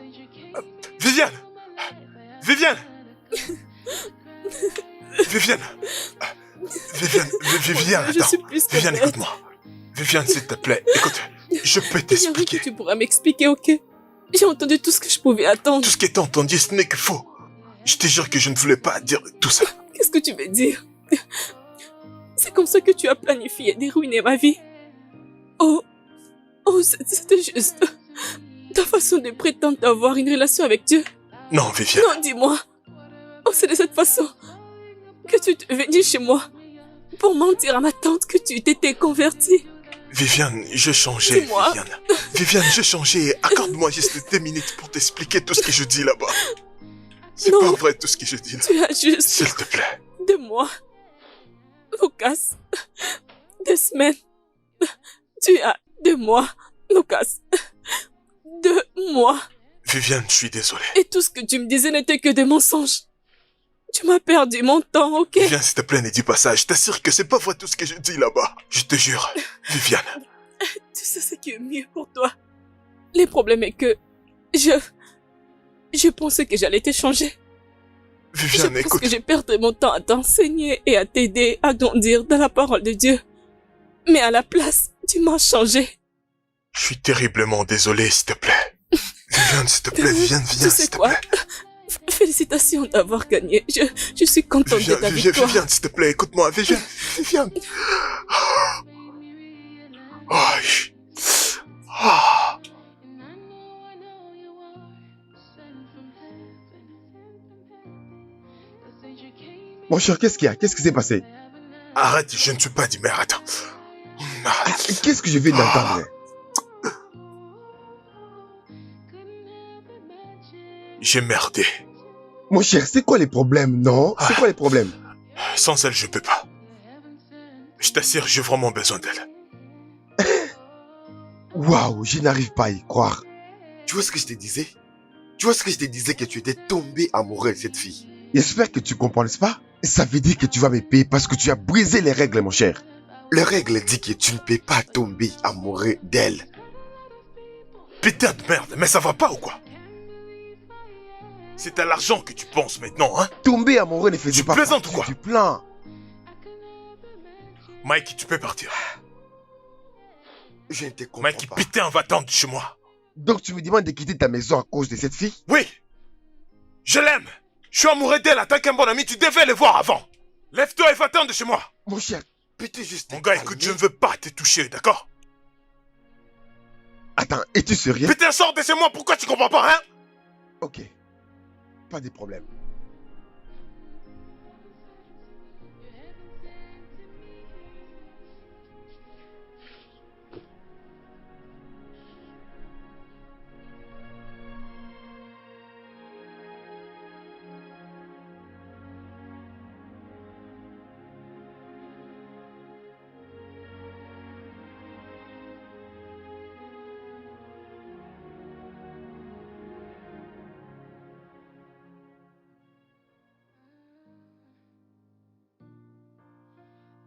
Viviane. Viviane. Viviane. Viviane,
Je
attends.
suis plus que
Viviane,
bête.
écoute-moi. Viviane, s'il te plaît, écoute. Je peux
Il y a rien que
t'expliquer.
tu pourras m'expliquer, ok? J'ai entendu tout ce que je pouvais attendre.
Tout ce qui est entendu, ce n'est que faux. Je te jure que je ne voulais pas dire tout ça.
Qu'est-ce que tu veux dire? C'est comme ça que tu as planifié de ruiner ma vie. Oh, c'était juste ta façon de prétendre avoir une relation avec Dieu.
Non, Viviane.
Non, dis-moi. Oh, c'est de cette façon que tu es venu chez moi pour mentir à ma tante que tu t'étais convertie.
Viviane, j'ai changé,
Dis-moi.
Viviane. Viviane, j'ai changé. Accorde-moi juste 2 minutes pour t'expliquer tout ce que je dis là-bas. C'est
Non.
pas vrai tout ce que je dis là.
Tu as juste
S'il te plaît.
2 mois. Lucas. 2 semaines. Tu as 2 mois. Lucas. 2 mois.
Viviane, je suis désolé.
Et tout ce que tu me disais n'était que des mensonges. Tu m'as perdu mon temps, ok?
Viviane, s'il te plaît, ne dis pas ça. Je t'assure que c'est pas vrai tout ce que je dis là-bas. Je te jure. Viviane.
Tu sais ce qui est mieux pour toi. Le problème est que je pensais que j'allais te changer. Je
Viviane,
pense
écoute.
que j'ai perdu mon temps à t'enseigner et à t'aider à grandir dans la parole de Dieu. Mais à la place, tu m'as changé.
Je suis terriblement désolé, s'il te plaît. Viviane, s'il te plaît, viens,
Tu
viens,
sais
s'il te
quoi?
plaît.
Félicitations d'avoir gagné. Je suis contente de ta victoire.
Viviane, s'il te plaît, écoute-moi. Viviane, Viviane. Oh, ah.
Mon cher, qu'est-ce qu'il y a? Qu'est-ce qui s'est passé?
Arrête, je ne suis pas dit, mais attends.
Ah, qu'est-ce que je viens d'entendre?
J'ai merdé.
Mon cher, c'est quoi les problèmes, non? C'est quoi les problèmes?
Sans elle, je peux pas. Je t'assure, j'ai vraiment besoin d'elle.
Waouh, je n'arrive pas à y croire.
Tu vois ce que je te disais? Tu vois ce que je te disais que tu étais tombé amoureux de cette fille?
J'espère que tu comprends, n'est-ce pas? Ça veut dire que tu vas me payer parce que tu as brisé les règles, mon cher.
Les règles dit que tu ne peux pas tomber amoureux d'elle.
Putain de merde, mais ça va pas ou quoi? C'est à l'argent que tu penses maintenant, hein?
Tomber amoureux ne faisait
Tu
pas
plaisantes
partie
ou quoi?
du plan.
Mike, tu peux partir.
Je ne te comprends
Mike,
pas.
putain, va-t'en de chez moi.
Donc tu me demandes de quitter ta maison à cause de cette fille?
Oui, je l'aime. Je suis amoureux d'elle en tant qu'un bon ami, tu devais le voir avant. Lève-toi et va-t'en de chez moi.
Mon cher,
Peux-tu juste te
Mon gars,
calmer?
écoute, je ne veux pas te toucher, d'accord?
attends, es-tu sérieux?
Putain, sors de chez moi, pourquoi tu comprends pas, hein?
Ok, pas de problème.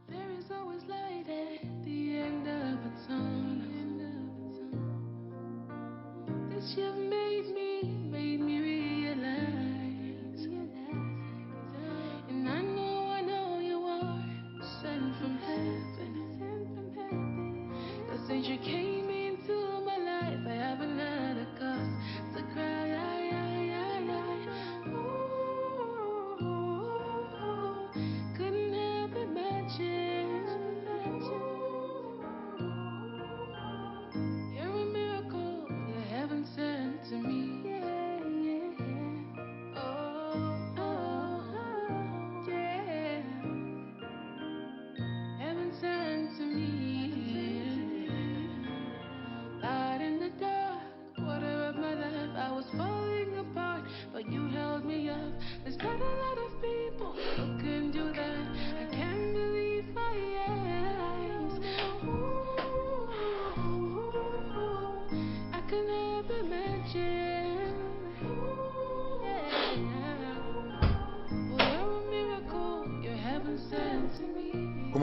There is always light at the end of a tunnel. This you've made me realize. And I know you are sent from heaven. 'Cause since you came into my life, I haven't had a cause to cry. Ooh, couldn't help imagine. You're a miracle, you're heaven sent.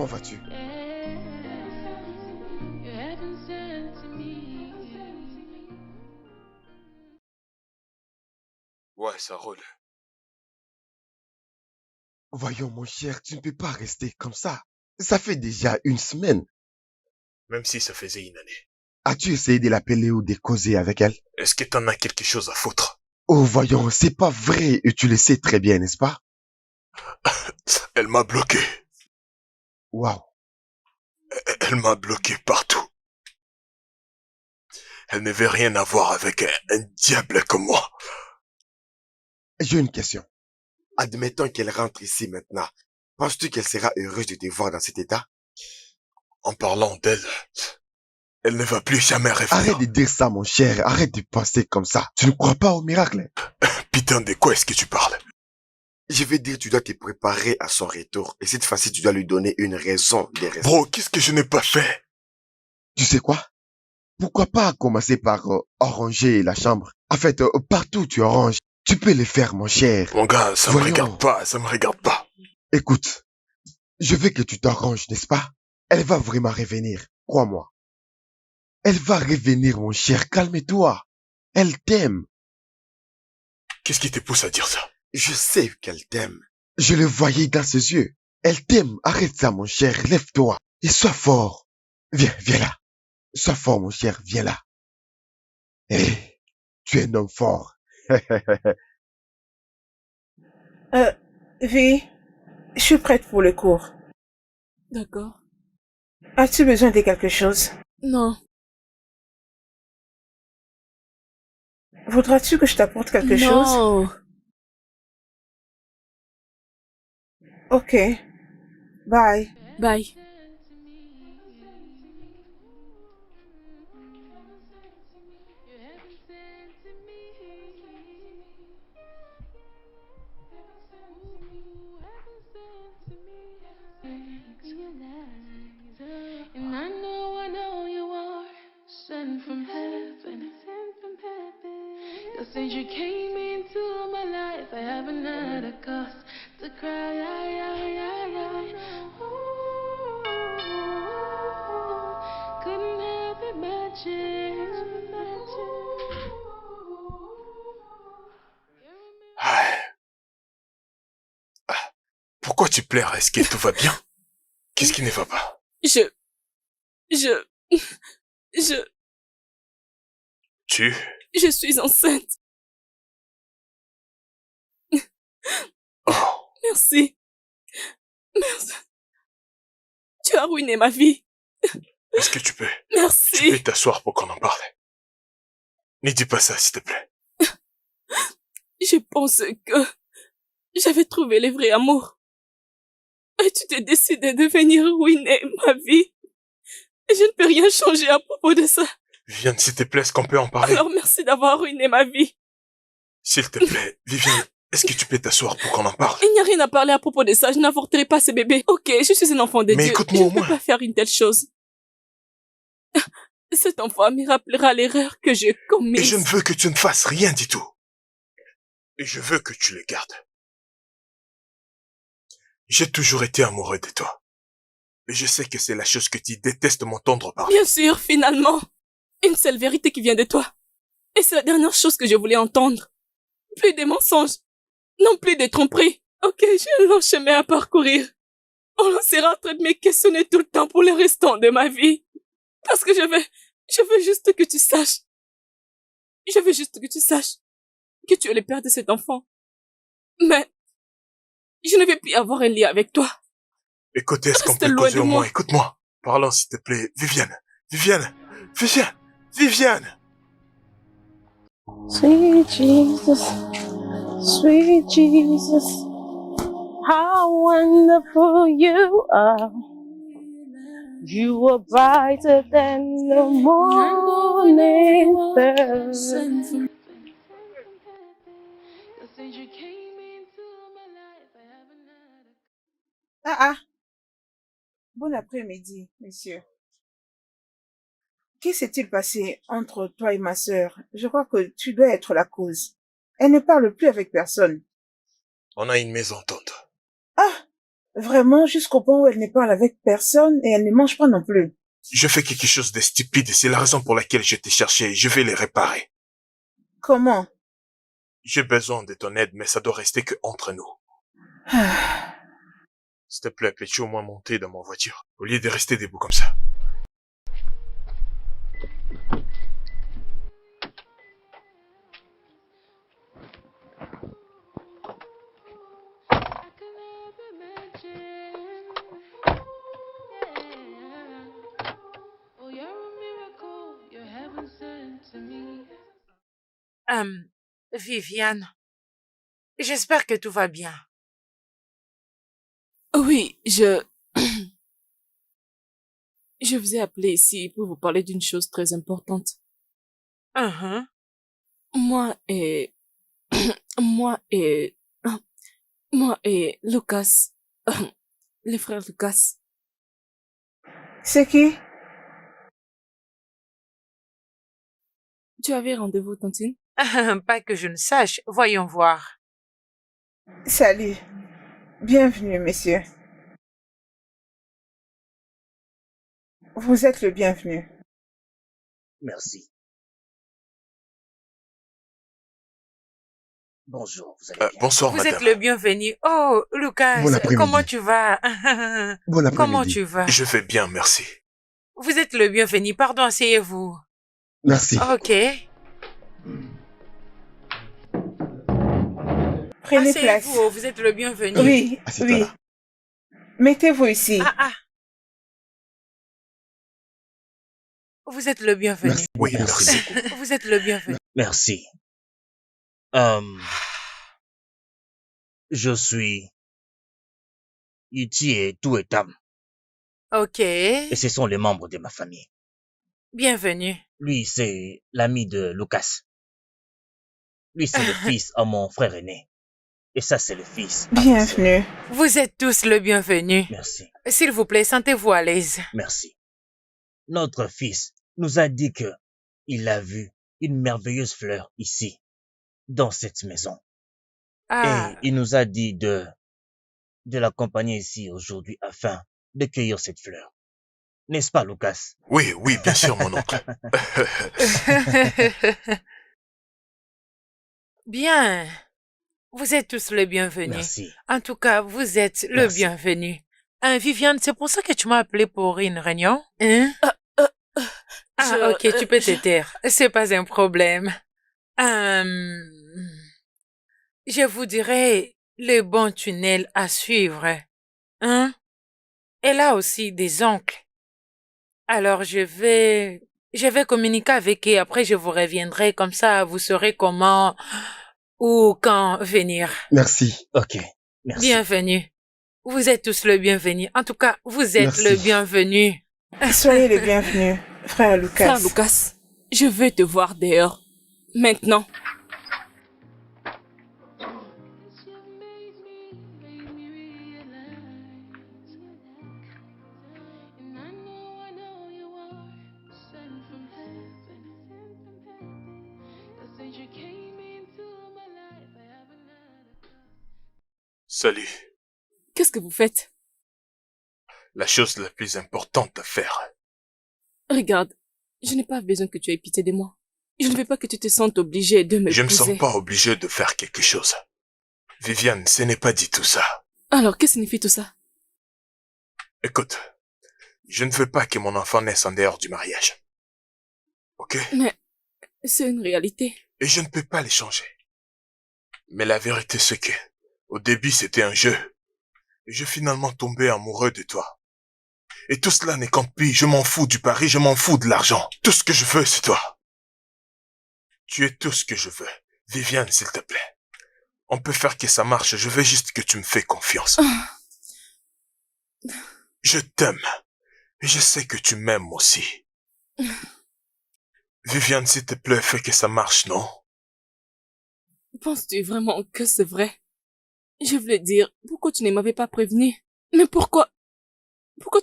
Comment vas-tu?
You haven't sent to me.
Ouais, ça roule.
Voyons, mon cher, tu ne peux pas rester comme ça. Ça fait déjà une semaine.
Même si ça faisait une année.
As-tu essayé de l'appeler ou de causer avec elle?
Est-ce que t'en as quelque chose à foutre?
Oh, voyons, c'est pas vrai et tu le sais très bien, n'est-ce pas?
Elle m'a bloqué.
Waouh.
Elle m'a bloqué partout. Elle ne veut rien avoir avec un diable comme moi.
J'ai une question.
Admettons qu'elle rentre ici maintenant. Penses-tu qu'elle sera heureuse de te voir dans cet état?
En parlant d'elle, elle ne va plus jamais revenir.
Arrête de dire ça, mon cher. Arrête de penser comme ça. Tu ne crois pas au miracle?
Putain, de quoi est-ce que tu parles?
Je vais dire, tu dois te préparer à son retour. Et cette fois-ci, tu dois lui donner une raison de rester.
Bro, qu'est-ce que je n'ai pas fait?
Tu sais quoi? Pourquoi pas commencer par arranger la chambre? En fait, partout où tu arranges, tu peux le faire, mon cher.
Mon gars, ça me
Voyons.
regarde pas, ça me regarde pas.
Écoute, je veux que tu t'arranges, n'est-ce pas? Elle va vraiment revenir, crois-moi. Elle va revenir, mon cher, calme-toi. Elle t'aime.
Qu'est-ce qui te pousse à dire ça?
Je sais qu'elle t'aime.
Je le voyais dans ses yeux. Elle t'aime, arrête ça, mon cher, lève-toi et sois fort. Viens là. Sois fort, mon cher, viens là. Hé, tu es un homme fort.
Vi, je suis prête pour le cours.
D'accord.
As-tu besoin de quelque chose?
Non.
Voudras-tu que je t'apporte quelque chose?
Non.
Ok. Bye.
Bye.
And I know you are sent from heaven. Cause since you came into my life, I haven't had a cause to cry. Ooh, couldn't have imagined.
Pourquoi tu pleures? Est-ce que tout va bien? Qu'est-ce qui ne va pas?
Je...
Tu?
Je suis enceinte.
Oh,
Merci. Merci. Tu as ruiné ma vie.
est-ce que tu peux
Merci.
t'asseoir pour qu'on en parle? Ne dis pas ça, s'il te plaît.
Je pense que j'avais trouvé le vrai amour. Et tu t'es décidé de venir ruiner ma vie. Et je ne peux rien changer à propos de ça.
Viviane, s'il te plaît, est-ce qu'on peut en parler?
Alors merci d'avoir ruiné ma vie.
S'il te plaît, Viviane, est-ce que tu peux t'asseoir pour qu'on en parle?
Il n'y a rien à parler à propos de ça. Je n'avorterai pas ce bébé. Ok, je suis un enfant de
Mais
Dieu.
écoute-moi
Je
au
ne peux
moins.
pas faire une telle chose. Cet enfant me rappellera l'erreur que j'ai
Et
commise.
je ne veux que tu ne fasses rien du tout. Et je veux que tu le gardes. J'ai toujours été amoureux de toi. Et je sais que c'est la chose que tu détestes m'entendre parler.
Bien sûr, finalement. Une seule vérité qui vient de toi. Et c'est la dernière chose que je voulais entendre. Plus de mensonges. Non plus de tromperies. Ok, j'ai un long chemin à parcourir. On sera en train de me questionner tout le temps pour le restant de ma vie. Parce que je veux juste que tu saches. Je veux juste que tu saches que tu es le père de cet enfant. Mais, je ne vais plus avoir un lien avec toi.
Écoute, est-ce qu'on
Reste
peut
loin
causer
de
au
moi.
moins? Écoute-moi. Parlons, s'il te plaît. Viviane. Viviane. Viviane. Viviane.
Sweet Jesus, sweet Jesus, how wonderful you are. You are brighter than the morning star.
Cause since you came into my life, I haven't had a
Bon après-midi, monsieur. Qu'est-ce s'est-il passé entre toi et ma sœur? Je crois que tu dois être la cause. Elle ne parle plus avec personne.
On a une mésentente.
Ah, Vraiment jusqu'au point où elle ne parle avec personne et elle ne mange pas non plus.
Je fais quelque chose de stupide et c'est la raison pour laquelle je t'ai cherché. Je vais les réparer.
Comment?
J'ai besoin de ton aide, mais ça doit rester que entre nous. S'il te plaît, peux-tu au moins monter dans ma voiture, au lieu de rester debout comme ça?
I could never imagine. Yeah. Oh, you're a miracle. You're heaven sent to me.
Viviane, j'espère que tout va bien.
Oui, je vous ai appelé ici pour vous parler d'une chose très importante.
Mhm.
Moi et... moi et... moi et Lucas... les frères Lucas.
C'est qui?
Tu avais rendez-vous, Tantine?
Pas que je ne sache. Voyons voir.
Salut. Bienvenue, messieurs. Vous êtes le bienvenu.
Merci. Bonjour, vous allez bien?
Bonsoir,
Vous
madame.
êtes le bienvenu. Oh, Lucas,
Bon après-midi.
comment tu vas?
Bon après-midi.
Comment tu vas?
Je vais bien, merci.
Vous êtes le bienvenu. Pardon, asseyez-vous.
Merci.
Ok.
Prenez place.
Asseyez-vous, vous êtes le bienvenu.
Oui,
Assieds-toi
oui.
là.
Mettez-vous ici.
Ah. Vous êtes le bienvenu.
Merci.
Oui,
Merci.
merci.
Vous êtes le bienvenu.
Merci. Je suis Iti et Touetam,
Ok.
et ce sont les membres de ma famille.
Bienvenue.
Lui, c'est l'ami de Lucas. Lui, c'est le fils à mon frère aîné. Et ça, c'est le fils. à ma sœur.
Bienvenue.
Vous êtes tous le bienvenu.
Merci,
S'il vous plaît, sentez-vous à l'aise.
merci. Notre fils nous a dit que il a vu une merveilleuse fleur ici, dans cette maison.
Ah,
Et il nous a dit de l'accompagner ici aujourd'hui afin de cueillir cette fleur. N'est-ce pas, Lucas?
Oui, oui, bien sûr, mon oncle.
Bien. Vous êtes tous le bienvenu.
Merci.
En tout cas, vous êtes le
Merci.
bienvenu. Viviane, c'est pour ça que tu m'as appelé pour une réunion? Hein? Ok, tu peux te taire. C'est pas un problème. Je vous dirai le bon tunnel à suivre. Hein? Elle a aussi des oncles. Alors je vais communiquer avec eux. Après, je vous reviendrai. Comme ça, vous saurez comment ou quand venir.
Merci.
Ok, merci.
Bienvenue. Vous êtes tous le bienvenu. En tout cas, vous êtes
Merci.
le bienvenu.
Soyez les bienvenus, frère Lucas.
Frère Lucas, je veux te voir dehors. Maintenant.
You've made me realize. And I know you are sent from heaven. Cause since you came into my life, I haven't had a
Salut.
Qu'est-ce que vous faites?
La chose la plus importante à faire.
Regarde, je n'ai pas besoin que tu aies pitié de moi. Je ne veux pas que tu te sentes obligé de me
Je me sens pas obligé de faire quelque chose. Viviane, ce n'est pas dit tout ça.
Alors, que signifie tout ça?
Écoute, je ne veux pas que mon enfant naisse en dehors du mariage. Ok?
Mais c'est une réalité.
Et je ne peux pas les changer. Mais la vérité c'est que, au début c'était un jeu. Et je suis finalement tombé amoureux de toi. Et tout cela ne compte plus, je m'en fous du pari, je m'en fous de l'argent. Tout ce que je veux c'est toi. Tu es tout ce que je veux. Viviane, s'il te plaît. On peut faire que ça marche, je veux juste que tu me fais confiance. Je t'aime. Et je sais que tu m'aimes aussi. Viviane, s'il te plaît, fais que ça marche, non?
Penses-tu vraiment que c'est vrai? Je voulais dire, pourquoi tu ne m'avais pas prévenu? Mais pourquoi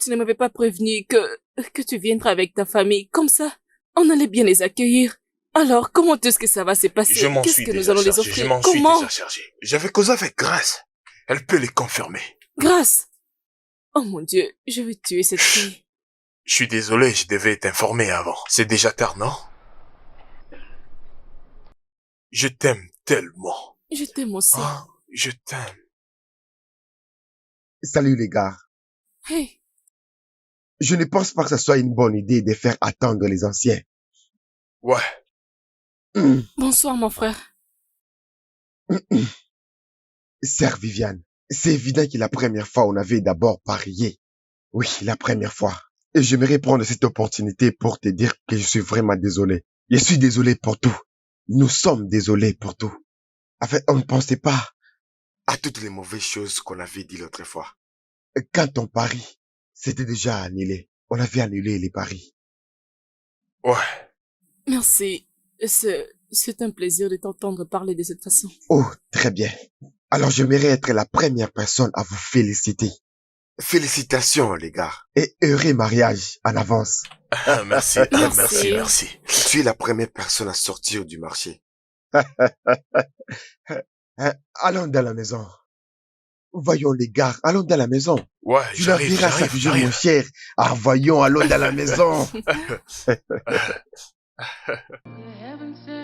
tu ne m'avais pas prévenu que tu viendrais avec ta famille? Comme ça, on allait bien les accueillir. Alors, comment est-ce que ça va se passer?
Je m'en
Qu'est-ce
suis
que nous
déjà
allons les
chargé,
offrir?
je m'en suis
Comment?
déjà chargé. J'avais causé avec Grâce. Elle peut les confirmer.
Grâce, Oh mon Dieu, je vais tuer cette fille.
Je suis désolé, je devais t'informer avant. C'est déjà tard, non? Je t'aime tellement.
Je t'aime aussi.
Ah, je t'aime.
Salut les gars.
Hey,
Je ne pense pas que ce soit une bonne idée de faire attendre les anciens.
Ouais,
bonsoir mon frère.
Sœur Viviane, c'est évident que la première fois on avait d'abord parié. Oui, la première fois. Et j'aimerais prendre cette opportunité pour te dire que je suis vraiment désolé. Je suis désolé pour tout. Nous sommes désolés pour tout. En fait, on ne pensait pas.
À toutes les mauvaises choses qu'on avait dit l'autre fois.
Quand on parie, c'était déjà annulé. On avait annulé les paris.
ouais.
Merci. C'est un plaisir de t'entendre parler de cette façon.
Oh, très bien. Alors j'aimerais être la première personne à vous féliciter.
Félicitations, les gars.
Et heureux mariage en avance.
Ah, merci,
Merci.
merci, merci.
Tu es la première personne à sortir du marché.
Allons dans la maison. Voyons les gars, allons dans la maison.
Ouais,
Tu la
j'arrive,
verras chaque jour, mon cher. Ah, voyons, allons dans la maison.
Heaven sent